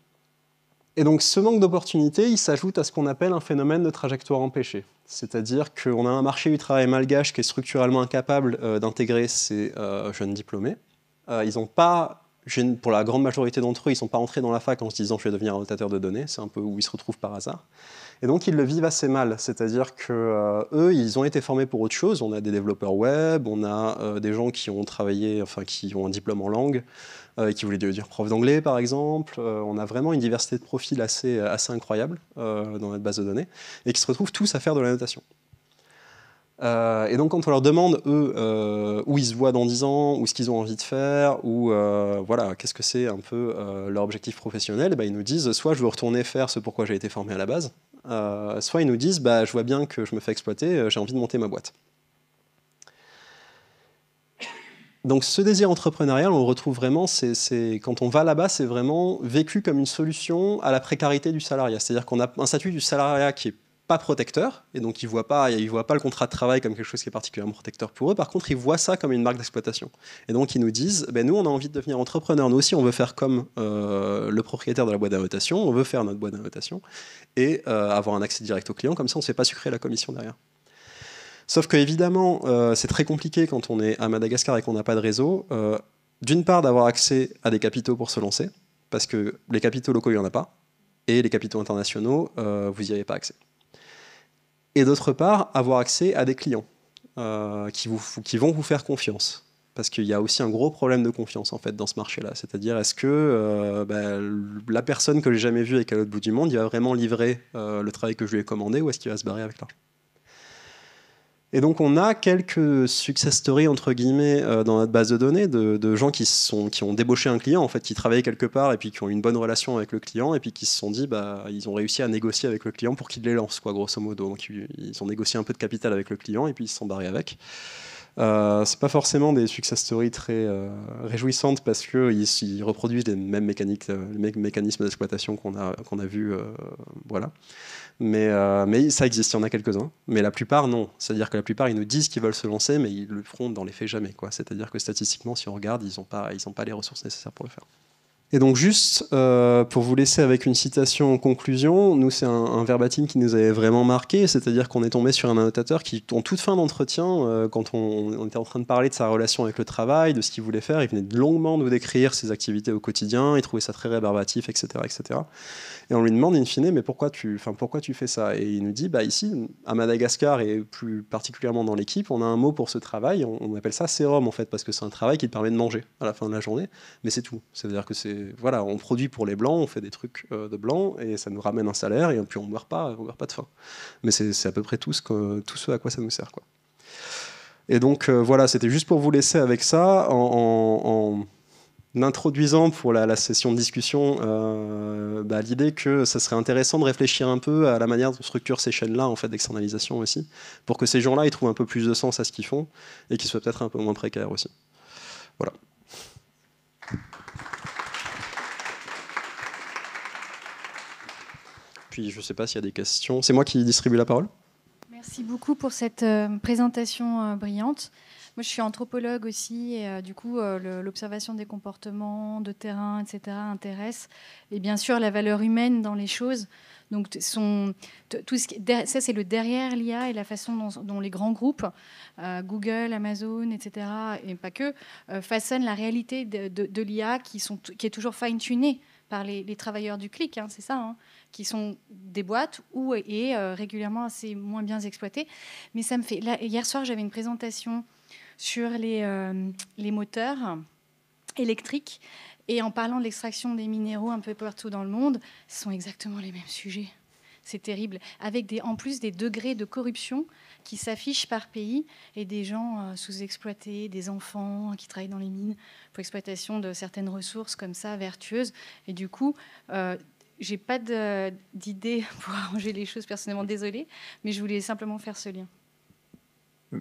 Et donc ce manque d'opportunités, il s'ajoute à ce qu'on appelle un phénomène de trajectoire empêchée. C'est-à-dire qu'on a un marché du travail malgache qui est structurellement incapable d'intégrer ces jeunes diplômés. Ils n'ont pas, pour la grande majorité d'entre eux, ils ne sont pas entrés dans la fac en se disant « je vais devenir annotateur de données », c'est un peu où ils se retrouvent par hasard. Et donc ils le vivent assez mal, c'est-à-dire qu'eux, ils ont été formés pour autre chose. On a des développeurs web, on a des gens qui ont travaillé, qui ont un diplôme en langue, qui voulaient devenir prof d'anglais par exemple. On a vraiment une diversité de profils assez incroyable dans notre base de données, et qui se retrouvent tous à faire de la notation. Et donc quand on leur demande, eux, où ils se voient dans 10 ans, ou ce qu'ils ont envie de faire, ou qu'est-ce que c'est un peu leur objectif professionnel, ils nous disent soit je veux retourner faire ce pourquoi j'ai été formé à la base, soit ils nous disent je vois bien que je me fais exploiter, j'ai envie de monter ma boîte. Donc ce désir entrepreneurial, on le retrouve vraiment, quand on va là-bas, c'est vraiment vécu comme une solution à la précarité du salariat. C'est-à-dire qu'on a un statut du salariat qui est pas protecteur, et donc ils voient pas le contrat de travail comme quelque chose qui est particulièrement protecteur pour eux. Par contre, ils voient ça comme une marque d'exploitation. Et donc ils nous disent, nous on a envie de devenir entrepreneur, nous aussi on veut faire comme le propriétaire de la boîte d'annotation, on veut faire notre boîte d'annotation, et avoir un accès direct au client, comme ça on ne se fait pas sucrer la commission derrière. Sauf que évidemment, c'est très compliqué quand on est à Madagascar et qu'on n'a pas de réseau. D'une part, d'avoir accès à des capitaux pour se lancer, parce que les capitaux locaux, il n'y en a pas, et les capitaux internationaux, vous n'y avez pas accès. Et d'autre part, avoir accès à des clients qui vont vous faire confiance. Parce qu'il y a aussi un gros problème de confiance en fait, dans ce marché-là. C'est-à-dire, est-ce que la personne que j'ai jamais vue avec à l'autre bout du monde, il va vraiment livrer le travail que je lui ai commandé, ou est-ce qu'il va se barrer avec l'argent ? Et donc on a quelques success stories entre guillemets dans notre base de données de gens qui ont débauché un client en fait, qui travaillaient quelque part et puis qui ont eu une bonne relation avec le client et puis qui se sont dit ils ont réussi à négocier avec le client pour qu'il les lance quoi, grosso modo. Donc ils ont négocié un peu de capital avec le client et puis ils se sont barrés avec. C'est pas forcément des success stories très réjouissantes parce qu'ils reproduisent les mêmes mécanismes d'exploitation qu'on a vus, voilà. Mais ça existe, il y en a quelques-uns. Mais la plupart, non. C'est-à-dire que la plupart, ils nous disent qu'ils veulent se lancer, mais ils le feront dans les faits jamais, quoi. C'est-à-dire que statistiquement, si on regarde, ils n'ont pas les ressources nécessaires pour le faire. Et donc juste pour vous laisser avec une citation en conclusion, nous c'est un verbatim qui nous avait vraiment marqué, c'est-à-dire qu'on est tombé sur un annotateur qui, en toute fin d'entretien, quand on était en train de parler de sa relation avec le travail, de ce qu'il voulait faire, il venait longuement nous décrire ses activités au quotidien, il trouvait ça très rébarbatif, etc., etc. Et on lui demande in fine, mais pourquoi tu fais ça ? Et il nous dit, ici, à Madagascar et plus particulièrement dans l'équipe, on a un mot pour ce travail, on appelle ça sérum en fait, parce que c'est un travail qui te permet de manger à la fin de la journée, mais c'est tout. C'est-à-dire que voilà, on produit pour les blancs, on fait des trucs de blancs et ça nous ramène un salaire et puis on meurt pas de faim. Mais c'est à peu près tout ce à quoi ça nous sert, quoi. Et donc voilà, c'était juste pour vous laisser avec ça en introduisant pour la session de discussion l'idée que ça serait intéressant de réfléchir un peu à la manière dont on structure ces chaînes-là en fait, d'externalisation aussi, pour que ces gens-là ils trouvent un peu plus de sens à ce qu'ils font et qu'ils soient peut-être un peu moins précaires aussi. Voilà. Puis je ne sais pas s'il y a des questions. C'est moi qui distribue la parole. Merci beaucoup pour cette présentation brillante. Moi, je suis anthropologue aussi, et du coup, l'observation des comportements de terrain, etc., intéresse. Et bien sûr, la valeur humaine dans les choses. Donc, ça, c'est le derrière l'IA et la façon dont les grands groupes, Google, Amazon, etc., et pas que, façonnent la réalité de l'IA qui est toujours fine-tunée par les travailleurs du clic, hein, c'est ça, hein, qui sont des boîtes et régulièrement assez moins bien exploitées. Mais ça me fait... Là, hier soir, j'avais une présentation sur les moteurs électriques. Et en parlant de l'extraction des minéraux un peu partout dans le monde, ce sont exactement les mêmes sujets. C'est terrible. Avec en plus des degrés de corruption qui s'affichent par pays et des gens sous-exploités, des enfants qui travaillent dans les mines pour exploitation de certaines ressources comme ça, vertueuses. Et du coup, j'ai pas d'idée pour arranger les choses personnellement, désolée, mais je voulais simplement faire ce lien.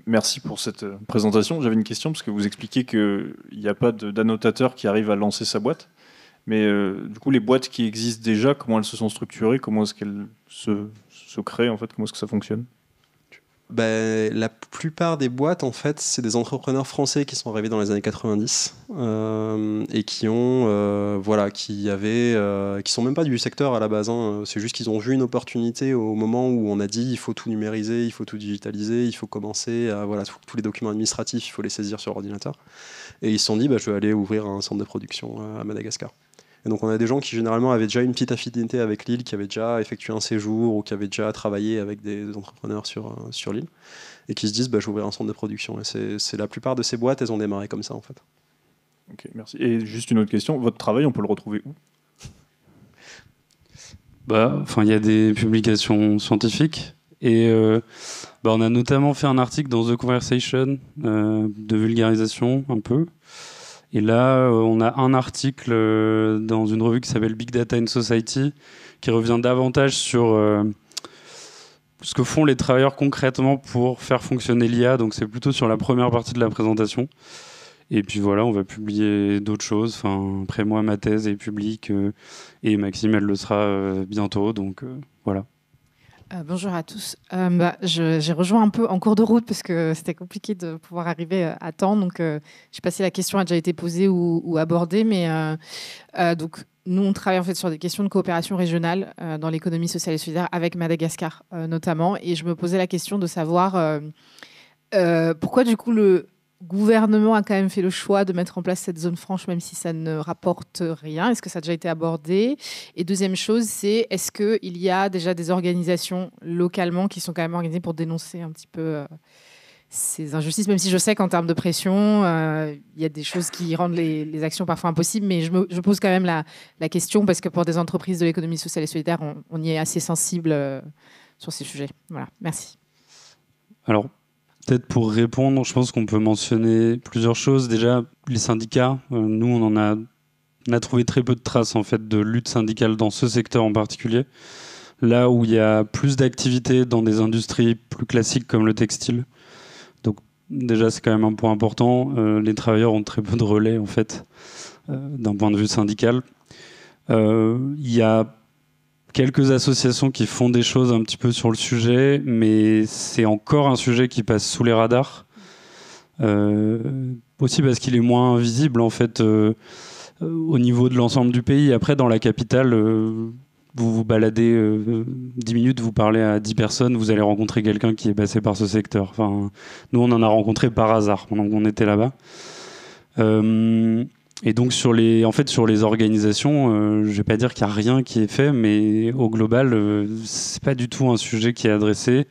Merci pour cette présentation. J'avais une question, parce que vous expliquez qu'il n'y a pas d'annotateur qui arrive à lancer sa boîte. Mais du coup, les boîtes qui existent déjà, comment elles se sont structurées ? Comment est-ce qu'elles se créent en fait ? Comment est-ce que ça fonctionne ? La plupart des boîtes, en fait, c'est des entrepreneurs français qui sont arrivés dans les années 90 et qui ont, qui sont même pas du secteur à la base. Hein. C'est juste qu'ils ont vu une opportunité au moment où on a dit il faut tout numériser, il faut tout digitaliser, il faut commencer à tous les documents administratifs, il faut les saisir sur ordinateur. Et ils se sont dit je vais aller ouvrir un centre de production à Madagascar. Et donc on a des gens qui généralement avaient déjà une petite affinité avec l'île, qui avaient déjà effectué un séjour ou qui avaient déjà travaillé avec des entrepreneurs sur l'île et qui se disent je vais ouvrir un centre de production. Et c'est la plupart de ces boîtes, elles ont démarré comme ça en fait. Ok, merci. Et juste une autre question, votre travail, on peut le retrouver où ? Il y a des publications scientifiques et on a notamment fait un article dans The Conversation de vulgarisation un peu. Et là, on a un article dans une revue qui s'appelle Big Data in Society qui revient davantage sur ce que font les travailleurs concrètement pour faire fonctionner l'IA. Donc c'est plutôt sur la première partie de la présentation. Et puis voilà, on va publier d'autres choses. Enfin, après moi, ma thèse est publique et Maxime, elle le sera bientôt. Donc voilà. Bonjour à tous. J'ai rejoint un peu en cours de route parce que c'était compliqué de pouvoir arriver à temps. Donc, je sais pas si la question a déjà été posée ou abordée, mais donc nous, on travaille en fait sur des questions de coopération régionale dans l'économie sociale et solidaire avec Madagascar notamment. Et je me posais la question de savoir pourquoi du coup le gouvernement a quand même fait le choix de mettre en place cette zone franche, même si ça ne rapporte rien. Est-ce que ça a déjà été abordé? Et deuxième chose, c'est est-ce qu'il y a déjà des organisations localement qui sont quand même organisées pour dénoncer un petit peu ces injustices, même si je sais qu'en termes de pression, il y a des choses qui rendent les actions parfois impossibles, mais je pose quand même la question parce que pour des entreprises de l'économie sociale et solidaire, on y est assez sensible sur ces sujets. Voilà, merci. Alors, peut-être pour répondre, je pense qu'on peut mentionner plusieurs choses. Déjà, les syndicats, nous, on a trouvé très peu de traces en fait, de lutte syndicale dans ce secteur en particulier. Là où il y a plus d'activités dans des industries plus classiques comme le textile. Donc déjà, c'est quand même un point important. Les travailleurs ont très peu de relais en fait, d'un point de vue syndical. Il y a quelques associations qui font des choses un petit peu sur le sujet, mais c'est encore un sujet qui passe sous les radars. Aussi parce qu'il est moins visible en fait au niveau de l'ensemble du pays. Après, dans la capitale, vous vous baladez 10 minutes, vous parlez à 10 personnes, vous allez rencontrer quelqu'un qui est passé par ce secteur. Enfin, nous, on en a rencontré par hasard pendant qu'on était là-bas. Et donc sur les organisations, je vais pas dire qu'il y a rien qui est fait, mais au global, c'est pas du tout un sujet qui est adressé.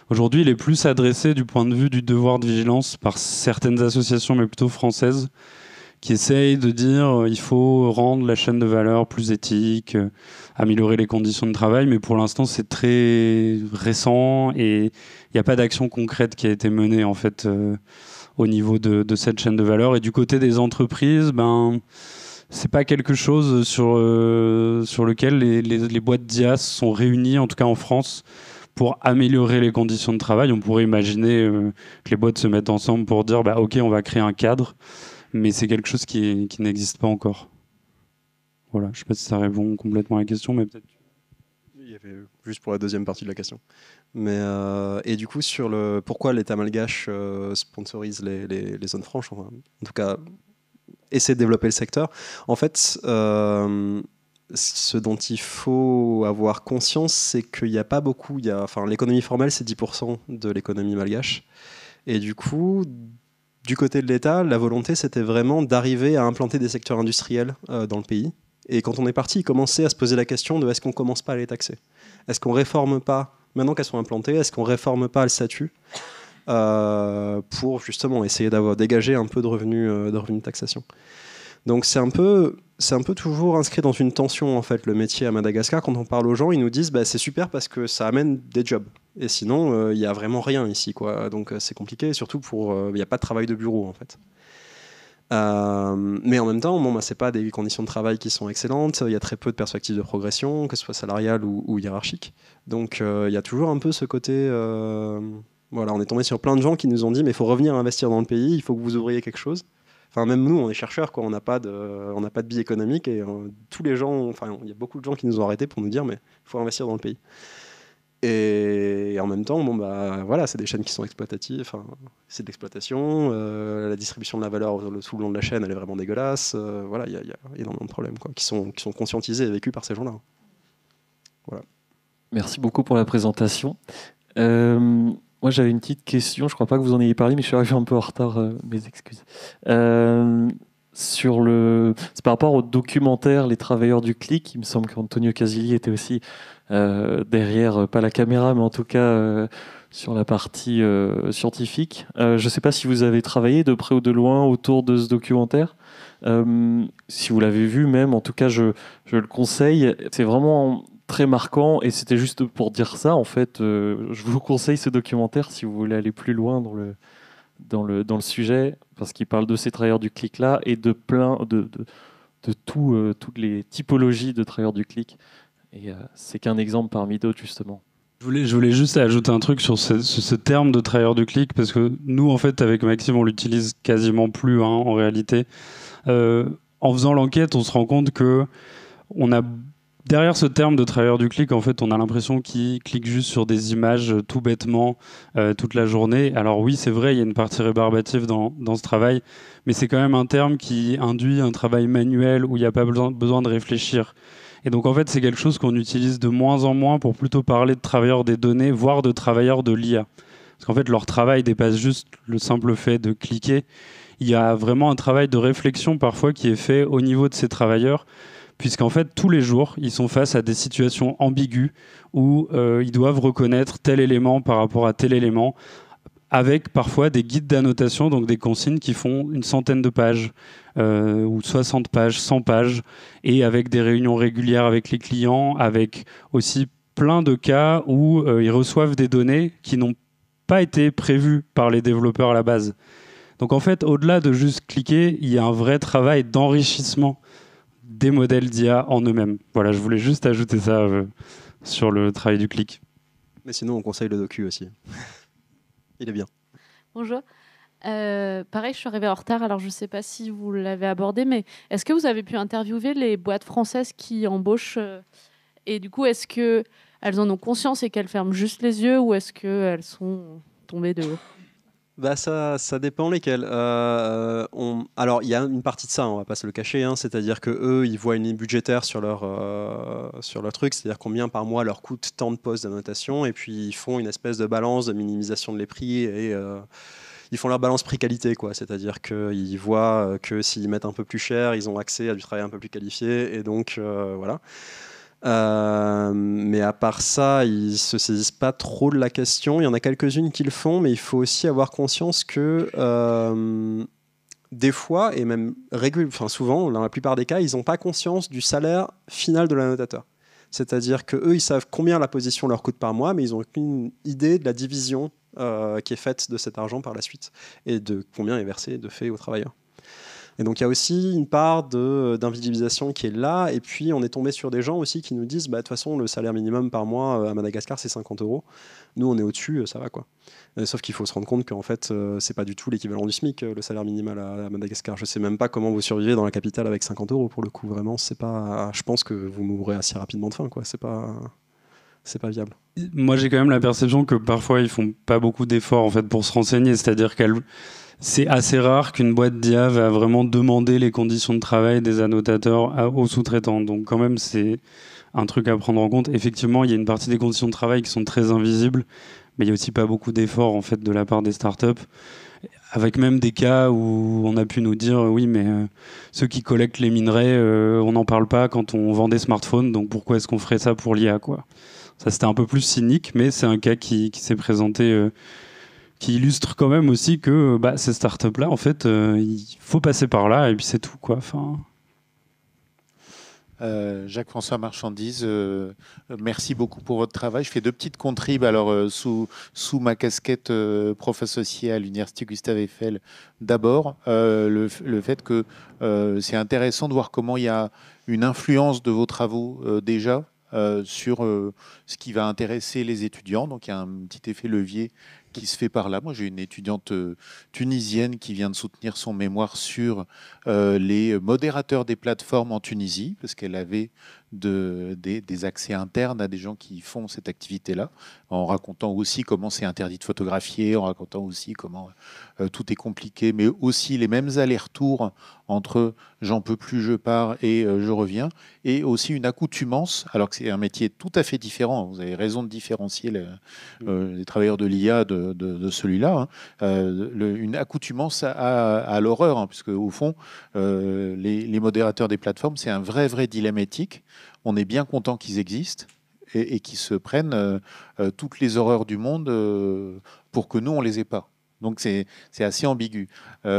Aujourd'hui, il est plus adressé du point de vue du devoir de vigilance par certaines associations, mais plutôt françaises, qui essayent de dire il faut rendre la chaîne de valeur plus éthique, améliorer les conditions de travail, mais pour l'instant, c'est très récent et il n'y a pas d'action concrète qui a été menée en fait. Au niveau de cette chaîne de valeur. Et du côté des entreprises, c'est pas quelque chose sur lequel les boîtes d'IAS sont réunies, en tout cas en France, pour améliorer les conditions de travail. On pourrait imaginer que les boîtes se mettent ensemble pour dire ok, on va créer un cadre, mais c'est quelque chose qui n'existe pas encore. Voilà, je sais pas si ça répond complètement à la question, mais peut-être. Il y avait juste pour la deuxième partie de la question. Mais, et du coup, sur le pourquoi l'État malgache sponsorise les zones franches, enfin, en tout cas, essaie de développer le secteur. En fait, ce dont il faut avoir conscience, c'est qu'il n'y a pas beaucoup. L'économie formelle, c'est 10% de l'économie malgache. Et du coup, du côté de l'État, la volonté, c'était vraiment d'arriver à implanter des secteurs industriels dans le pays. Et quand on est parti, il commençait à se poser la question de est-ce qu'on ne commence pas à les taxer? Est-ce qu'on ne réforme pas, maintenant qu'elles sont implantées, est-ce qu'on ne réforme pas le statut pour justement essayer d'avoir dégagé un peu de revenus de taxation? Donc c'est un peu toujours inscrit dans une tension en fait, le métier à Madagascar. Quand on parle aux gens, ils nous disent c'est super parce que ça amène des jobs. Et sinon, il n'y a vraiment rien ici, quoi. Donc c'est compliqué, surtout il n'y a pas de travail de bureau en fait. Mais en même temps, c'est pas des conditions de travail qui sont excellentes. Il y a très peu de perspectives de progression, que ce soit salariale ou hiérarchique. Donc il y a toujours un peu ce côté. Voilà, on est tombé sur plein de gens qui nous ont dit mais il faut revenir investir dans le pays, il faut que vous ouvriez quelque chose. Enfin, même nous, on est chercheurs, quoi. On n'a pas de billes économiques et tous les gens, il y a beaucoup de gens qui nous ont arrêtés pour nous dire mais il faut investir dans le pays. Et en même temps, voilà, c'est des chaînes qui sont exploitatives. Enfin, c'est de l'exploitation. La distribution de la valeur sous le long de la chaîne, elle est vraiment dégueulasse. Voilà, il y a énormément de problèmes, quoi, qui sont conscientisés et vécus par ces gens-là. Voilà. Merci beaucoup pour la présentation. Moi, j'avais une petite question. Je ne crois pas que vous en ayez parlé, mais je suis arrivé un peu en retard. Mes excuses. C'est par rapport au documentaire Les Travailleurs du Clic. Il me semble qu'Antonio Casilli était aussi derrière, pas la caméra, mais en tout cas sur la partie scientifique. Je ne sais pas si vous avez travaillé de près ou de loin autour de ce documentaire. Si vous l'avez vu même, en tout cas, je le conseille. C'est vraiment très marquant et c'était juste pour dire ça. En fait, je vous conseille ce documentaire si vous voulez aller plus loin dans le sujet, parce qu'il parle de ces travailleurs du clic-là et de plein de toutes les typologies de travailleurs du clic. Et c'est qu'un exemple parmi d'autres, justement. Je voulais juste ajouter un truc sur ce terme de travailleur du clic, parce que nous, en fait, avec Maxime, on l'utilise quasiment plus, hein, en réalité. En faisant l'enquête, on se rend compte que on a, derrière ce terme de travailleur du clic, en fait, on a l'impression qu'il clique juste sur des images tout bêtement toute la journée. Alors oui, c'est vrai, il y a une partie rébarbative dans ce travail, mais c'est quand même un terme qui induit un travail manuel où il n'y a pas besoin de réfléchir. Et donc en fait, c'est quelque chose qu'on utilise de moins en moins pour plutôt parler de travailleurs des données, voire de travailleurs de l'IA. Parce qu'en fait, leur travail dépasse juste le simple fait de cliquer. Il y a vraiment un travail de réflexion parfois qui est fait au niveau de ces travailleurs, puisqu'en fait, tous les jours, ils sont face à des situations ambiguës où ils doivent reconnaître tel élément par rapport à tel élément, avec parfois des guides d'annotation, donc des consignes qui font une centaine de pages, ou 60 pages, 100 pages, et avec des réunions régulières avec les clients, avec aussi plein de cas où ils reçoivent des données qui n'ont pas été prévues par les développeurs à la base. Donc en fait, au-delà de juste cliquer, il y a un vrai travail d'enrichissement des modèles d'IA en eux-mêmes. Voilà, je voulais juste ajouter ça sur le travail du clic. Mais sinon, on conseille le docu aussi. Il est bien. Bonjour. Pareil, je suis arrivée en retard, alors je ne sais pas si vous l'avez abordé, mais est-ce que vous avez pu interviewer les boîtes françaises qui embauchent et du coup, est-ce qu'elles en ont conscience et qu'elles ferment juste les yeux ou est-ce qu'elles sont tombées de haut? Bah ça dépend lesquels. Alors, il y a une partie de ça, on va pas se le cacher, hein, c'est-à-dire qu'eux, ils voient une ligne budgétaire sur leur truc, c'est-à-dire combien par mois leur coûte tant de postes d'annotation, et puis ils font une espèce de balance de minimisation de les prix, et ils font leur balance prix-qualité, quoi. C'est-à-dire qu'ils voient que s'ils mettent un peu plus cher, ils ont accès à du travail un peu plus qualifié, et donc voilà. Mais à part ça, ils se saisissent pas trop de la question. Il y en a quelques-unes qui le font, mais il faut aussi avoir conscience que des fois, et même souvent, dans la plupart des cas, ils n'ont pas conscience du salaire final de l'annotateur. C'est-à-dire qu'eux, ils savent combien la position leur coûte par mois, mais ils n'ont aucune idée de la division qui est faite de cet argent par la suite et de combien est versé de fait aux travailleurs. Et donc il y a aussi une part d'invisibilisation qui est là, et puis on est tombé sur des gens aussi qui nous disent de toute façon le salaire minimum par mois à Madagascar c'est 50 €. Nous on est au-dessus, ça va quoi. Sauf qu'il faut se rendre compte qu'en fait c'est pas du tout l'équivalent du SMIC, le salaire minimal à Madagascar. Je sais même pas comment vous survivez dans la capitale avec 50 € pour le coup, vraiment c'est pas. Je pense que vous mourrez assez rapidement de faim quoi, c'est pas viable. Moi j'ai quand même la perception que parfois ils font pas beaucoup d'efforts en fait pour se renseigner, c'est-à-dire c'est assez rare qu'une boîte d'IA va vraiment demander les conditions de travail des annotateurs aux sous-traitants. Donc quand même, c'est un truc à prendre en compte. Effectivement, il y a une partie des conditions de travail qui sont très invisibles, mais il n'y a aussi pas beaucoup d'efforts en fait, de la part des startups. Avec même des cas où on a pu nous dire oui, mais ceux qui collectent les minerais, on n'en parle pas quand on vend des smartphones, donc pourquoi est-ce qu'on ferait ça pour l'IA quoi? Ça, c'était un peu plus cynique, mais c'est un cas qui s'est présenté... qui illustre quand même aussi que ces startups-là, en fait, il faut passer par là et puis c'est tout, quoi. Enfin... Jacques-François Marchandise, merci beaucoup pour votre travail. Je fais deux petites contribs. Alors, sous ma casquette prof associé à l'Université Gustave Eiffel, d'abord, le fait que c'est intéressant de voir comment il y a une influence de vos travaux déjà sur ce qui va intéresser les étudiants. Donc, il y a un petit effet levier qui se fait par là. Moi, j'ai une étudiante tunisienne qui vient de soutenir son mémoire sur les modérateurs des plateformes en Tunisie, parce qu'elle avait des accès internes à des gens qui font cette activité-là, en racontant aussi comment c'est interdit de photographier, en racontant aussi comment tout est compliqué, mais aussi les mêmes allers-retours entre j'en peux plus, je pars et je reviens, et aussi une accoutumance, alors que c'est un métier tout à fait différent. Vous avez raison de différencier les travailleurs de l'IA de celui-là, hein. Une accoutumance à l'horreur, hein, puisque au fond, les modérateurs des plateformes, c'est un vrai dilemme éthique. On est bien content qu'ils existent et qu'ils se prennent toutes les horreurs du monde pour que nous, on les ait pas. Donc c'est assez ambigu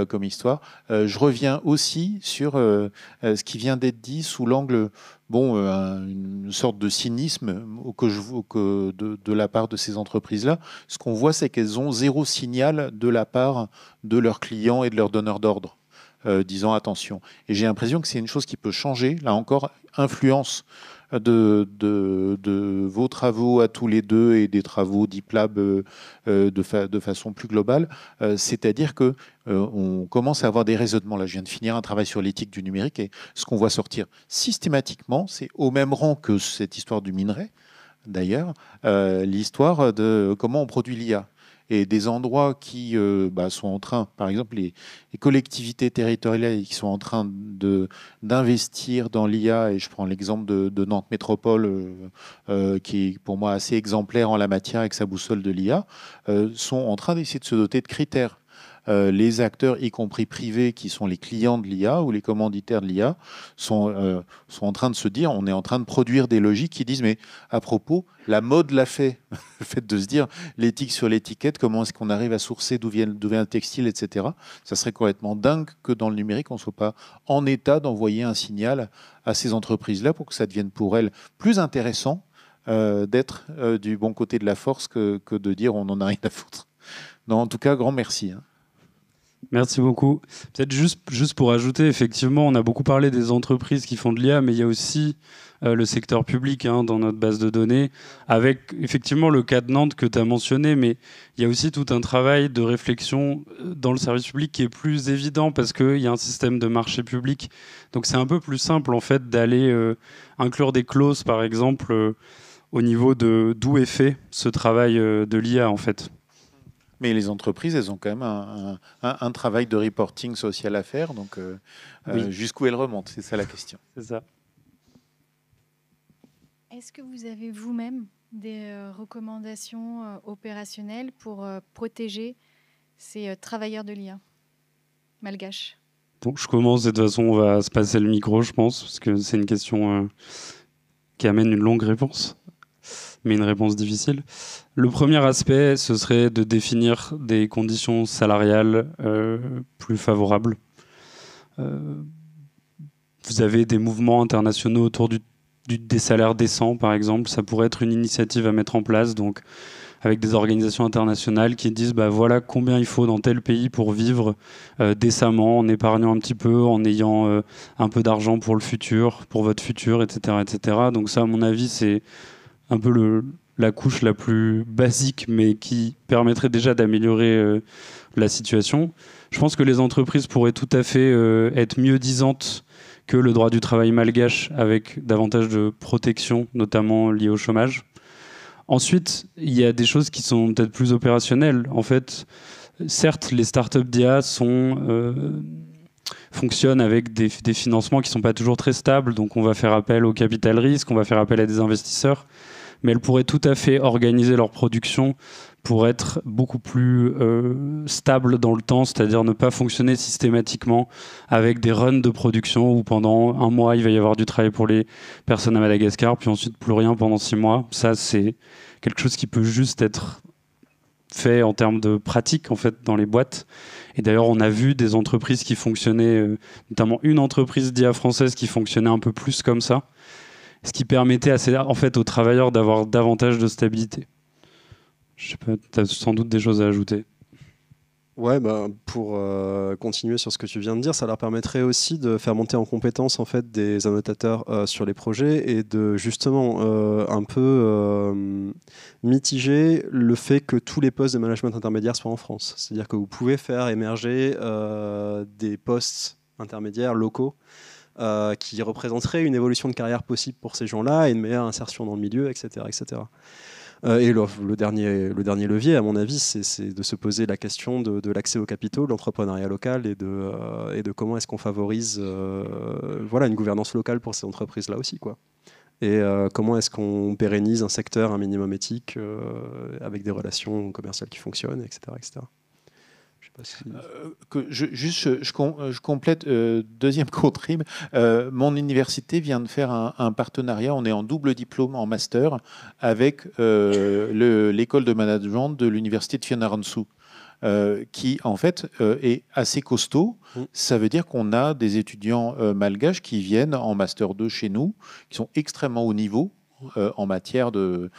comme histoire. Je reviens aussi sur ce qui vient d'être dit sous l'angle, une sorte de cynisme de la part de ces entreprises-là. Ce qu'on voit, c'est qu'elles ont zéro signal de la part de leurs clients et de leurs donneurs d'ordre. disant attention. Et j'ai l'impression que c'est une chose qui peut changer, là encore, influence de vos travaux à tous les deux et des travaux d'IPLAB de façon plus globale, c'est-à-dire que on commence à avoir des raisonnements. Là, je viens de finir un travail sur l'éthique du numérique et ce qu'on voit sortir systématiquement, c'est au même rang que cette histoire du minerai, d'ailleurs, l'histoire de comment on produit l'IA. Et des endroits qui sont en train, par exemple les collectivités territoriales qui sont en train d'investir dans l'IA, et je prends l'exemple de Nantes Métropole, qui est pour moi assez exemplaire en la matière avec sa boussole de l'IA, sont en train d'essayer de se doter de critères. Les acteurs, y compris privés, qui sont les clients de l'IA ou les commanditaires de l'IA, sont en train de se dire, on est en train de produire des logiques qui disent, mais à propos, la mode l'a fait. Le fait de se dire, l'éthique sur l'étiquette, comment est-ce qu'on arrive à sourcer d'où vient le textile, etc. Ça serait complètement dingue que dans le numérique, on ne soit pas en état d'envoyer un signal à ces entreprises-là pour que ça devienne pour elles plus intéressant d'être du bon côté de la force que de dire on n'en a rien à foutre. Non, en tout cas, grand merci. Merci beaucoup. Peut-être juste pour ajouter, effectivement, on a beaucoup parlé des entreprises qui font de l'IA, mais il y a aussi le secteur public dans notre base de données, avec effectivement le cas de Nantes que tu as mentionné, mais il y a aussi tout un travail de réflexion dans le service public qui est plus évident parce qu'il y a un système de marché public. Donc c'est un peu plus simple en fait d'aller inclure des clauses, par exemple, au niveau de d'où est fait ce travail de l'IA en fait. Mais les entreprises, elles ont quand même un travail de reporting social à faire. Donc, oui. Jusqu'où elles remontent, c'est ça la question. C'est ça. Est-ce que vous avez vous-même des recommandations opérationnelles pour protéger ces travailleurs de l'IA malgaches? Bon, je commence et de toute façon, on va se passer le micro, je pense, parce que c'est une question qui amène une longue réponse, mais une réponse difficile. Le premier aspect, ce serait de définir des conditions salariales plus favorables. Vous avez des mouvements internationaux autour des salaires décents, par exemple. Ça pourrait être une initiative à mettre en place, donc avec des organisations internationales qui disent voilà combien il faut dans tel pays pour vivre décemment, en épargnant un petit peu, en ayant un peu d'argent pour le futur, pour votre futur, etc., etc. Donc ça, à mon avis, c'est un peu la couche la plus basique, mais qui permettrait déjà d'améliorer la situation. Je pense que les entreprises pourraient tout à fait être mieux disantes que le droit du travail malgache, avec davantage de protection, notamment liée au chômage. Ensuite, il y a des choses qui sont peut-être plus opérationnelles. En fait, certes, les startups d'IA fonctionnent avec des financements qui ne sont pas toujours très stables, donc on va faire appel au capital risque, on va faire appel à des investisseurs, mais elles pourraient tout à fait organiser leur production pour être beaucoup plus stable dans le temps, c'est-à-dire ne pas fonctionner systématiquement avec des runs de production où pendant un mois, il va y avoir du travail pour les personnes à Madagascar, puis ensuite plus rien pendant 6 mois. Ça, c'est quelque chose qui peut juste être fait en termes de pratique en fait, dans les boîtes. Et d'ailleurs, on a vu des entreprises qui fonctionnaient, notamment une entreprise d'IA française qui fonctionnait un peu plus comme ça, ce qui permettait en fait, aux travailleurs d'avoir davantage de stabilité. Je sais pas, tu as sans doute des choses à ajouter. Ouais, pour continuer sur ce que tu viens de dire, ça leur permettrait aussi de faire monter en compétence en fait, des annotateurs sur les projets et de justement un peu mitiger le fait que tous les postes de management intermédiaire soient en France. C'est-à-dire que vous pouvez faire émerger des postes intermédiaires locaux qui représenteraient une évolution de carrière possible pour ces gens-là et une meilleure insertion dans le milieu, etc. etc. Et le dernier levier, à mon avis, c'est de se poser la question de l'accès au capitaux, de l'entrepreneuriat local et de comment est-ce qu'on favorise une gouvernance locale pour ces entreprises-là aussi, quoi. Et comment est-ce qu'on pérennise un secteur, un minimum éthique, avec des relations commerciales qui fonctionnent, etc. etc. Je complète, deuxième contrib. Mon université vient de faire un partenariat, on est en double diplôme en master avec l'école de management de l'université de Fianarantsoa, qui en fait est assez costaud. Ça veut dire qu'on a des étudiants malgaches qui viennent en master 2 chez nous, qui sont extrêmement haut niveau en matière de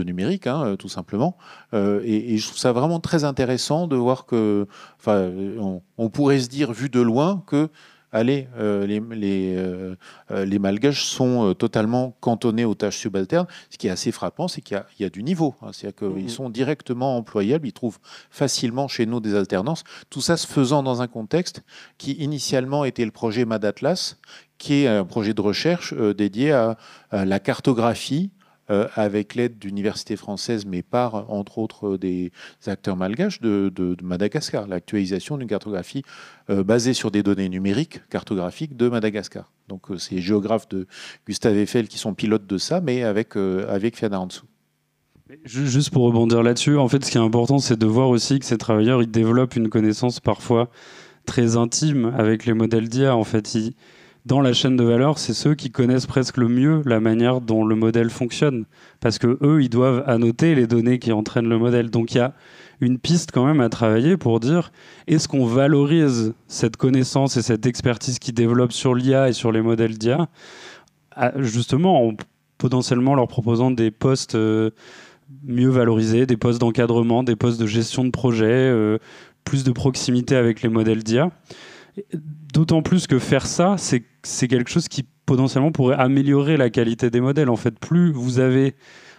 numérique, hein, tout simplement. Et je trouve ça vraiment très intéressant de voir que, enfin, on pourrait se dire, vu de loin, que allez, les Malgaches sont totalement cantonnés aux tâches subalternes. Ce qui est assez frappant, c'est qu'il y a du niveau. Hein. C'est-à-dire qu'ils sont directement employables, ils trouvent facilement chez nous des alternances. Tout ça se faisant dans un contexte qui initialement était le projet MadAtlas, qui est un projet de recherche dédié à la cartographie, avec l'aide d'universités françaises, mais par, entre autres, des acteurs malgaches de Madagascar, l'actualisation d'une cartographie basée sur des données numériques, cartographiques de Madagascar. Donc c'est les géographes de Gustave Eiffel qui sont pilotes de ça, mais avec Fianna en dessous. Juste pour rebondir là-dessus, en fait, ce qui est important, c'est de voir aussi que ces travailleurs, ils développent une connaissance parfois très intime avec les modèles d'IA. En fait, dans la chaîne de valeur, c'est ceux qui connaissent presque le mieux la manière dont le modèle fonctionne. Parce que eux, ils doivent annoter les données qui entraînent le modèle. Donc il y a une piste quand même à travailler pour dire, est-ce qu'on valorise cette connaissance et cette expertise qu'ils développent sur l'IA et sur les modèles d'IA, justement en potentiellement leur proposant des postes mieux valorisés, des postes d'encadrement, des postes de gestion de projet, plus de proximité avec les modèles d'IA. D'autant plus que faire ça, c'est quelque chose qui potentiellement pourrait améliorer la qualité des modèles. En fait, plus vous avez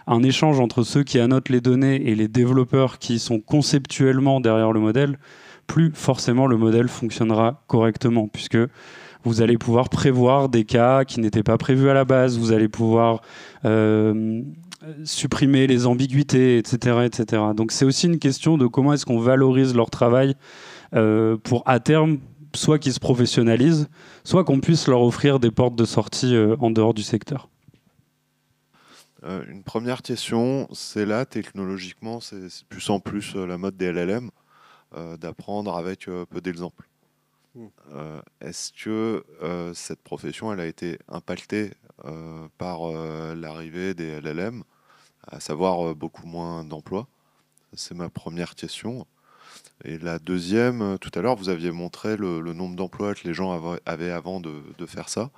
un échange entre ceux qui annotent les données et les développeurs qui sont conceptuellement derrière le modèle, plus forcément le modèle fonctionnera correctement, puisque vous allez pouvoir prévoir des cas qui n'étaient pas prévus à la base, vous allez pouvoir supprimer les ambiguïtés, etc., etc. Donc c'est aussi une question de comment est-ce qu'on valorise leur travail pour, à terme, soit qu'ils se professionnalisent, soit qu'on puisse leur offrir des portes de sortie en dehors du secteur. Une première question, c'est là, technologiquement, c'est de plus en plus la mode des LLM, d'apprendre avec peu d'exemples. Est-ce que cette profession, elle a été impactée par l'arrivée des LLM, à savoir beaucoup moins d'emplois? C'est ma première question. Et la deuxième, tout à l'heure, vous aviez montré le nombre d'emplois que les gens avaient avant de faire ça.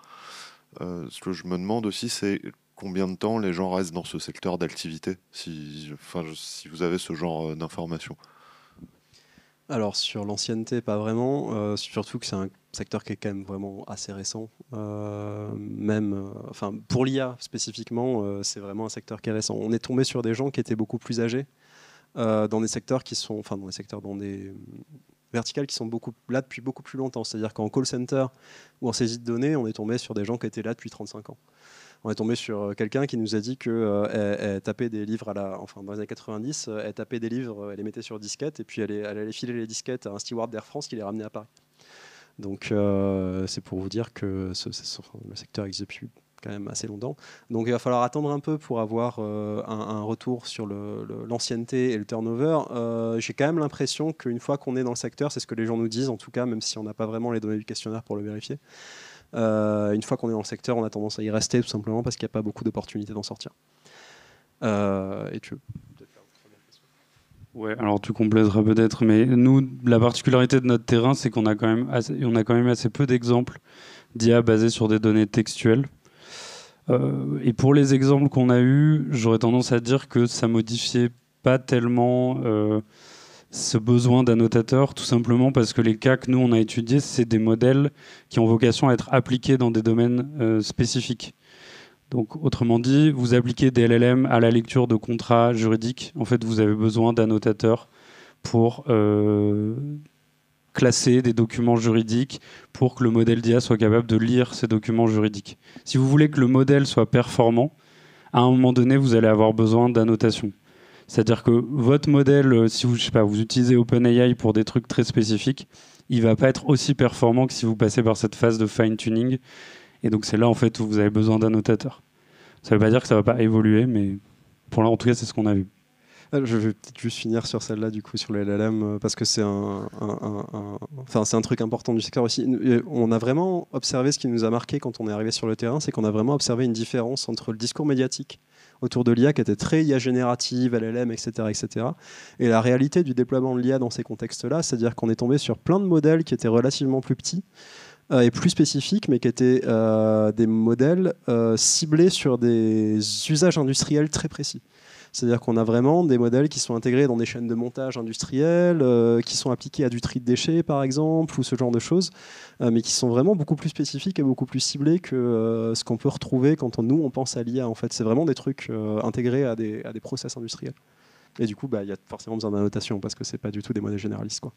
Ce que je me demande aussi, c'est combien de temps les gens restent dans ce secteur d'activité, si vous avez ce genre d'informations. Alors, sur l'ancienneté, pas vraiment. Surtout que c'est un secteur qui est quand même vraiment assez récent. Pour l'IA spécifiquement, c'est vraiment un secteur qui est récent. On est tombé sur des gens qui étaient beaucoup plus âgés, dans des secteurs dans des verticales qui sont là depuis beaucoup plus longtemps. C'est-à-dire qu'en call center ou en saisie de données, on est tombé sur des gens qui étaient là depuis 35 ans. On est tombé sur quelqu'un qui nous a dit qu'elle tapait des livres dans les années 90, elle tapait des livres, elle les mettait sur disquette et puis elle allait filer les disquettes à un steward d'Air France qui les ramenait à Paris. Donc c'est pour vous dire que le secteur existe depuis quand même assez longtemps. Donc il va falloir attendre un peu pour avoir un retour sur l'ancienneté et le turnover. J'ai quand même l'impression qu'une fois qu'on est dans le secteur, c'est ce que les gens nous disent en tout cas, même si on n'a pas vraiment les données du questionnaire pour le vérifier. Une fois qu'on est dans le secteur, on a tendance à y rester tout simplement parce qu'il n'y a pas beaucoup d'opportunités d'en sortir. Et tu veux peut-être faire une première question ? Ouais, alors tu compléteras peut-être, mais nous, la particularité de notre terrain, c'est qu'on a quand même assez peu d'exemples d'IA basés sur des données textuelles. Et pour les exemples qu'on a eus, j'aurais tendance à dire que ça modifiait pas tellement ce besoin d'annotateurs, tout simplement parce que les cas que nous on a étudiés, c'est des modèles qui ont vocation à être appliqués dans des domaines spécifiques. Donc autrement dit, vous appliquez des LLM à la lecture de contrats juridiques, en fait vous avez besoin d'annotateurs pour classer des documents juridiques pour que le modèle d'IA soit capable de lire ces documents juridiques. Si vous voulez que le modèle soit performant, à un moment donné, vous allez avoir besoin d'annotation. C'est-à-dire que votre modèle, si vous utilisez OpenAI pour des trucs très spécifiques, il ne va pas être aussi performant que si vous passez par cette phase de fine-tuning. Et donc c'est là en fait où vous avez besoin d'annotateurs. Ça ne veut pas dire que ça ne va pas évoluer, mais pour là, en tout cas, c'est ce qu'on a vu. Je vais peut-être juste finir sur celle-là, du coup, sur les LLM, parce que c'est un truc important du secteur aussi. On a vraiment observé ce qui nous a marqué quand on est arrivé sur le terrain, c'est qu'on a vraiment observé une différence entre le discours médiatique autour de l'IA qui était très IA générative, LLM, etc., etc., et la réalité du déploiement de l'IA dans ces contextes-là, c'est-à-dire qu'on est tombé sur plein de modèles qui étaient relativement plus petits, et plus spécifiques, mais qui étaient des modèles ciblés sur des usages industriels très précis. C'est-à-dire qu'on a vraiment des modèles qui sont intégrés dans des chaînes de montage industrielles, qui sont appliqués à du tri de déchets, par exemple, ou ce genre de choses, mais qui sont vraiment beaucoup plus spécifiques et beaucoup plus ciblés que ce qu'on peut retrouver quand on pense à l'IA. En fait, c'est vraiment des trucs intégrés à des process industriels. Et du coup, il y a forcément besoin d'annotation, parce que c'est pas du tout des modèles généralistes, quoi.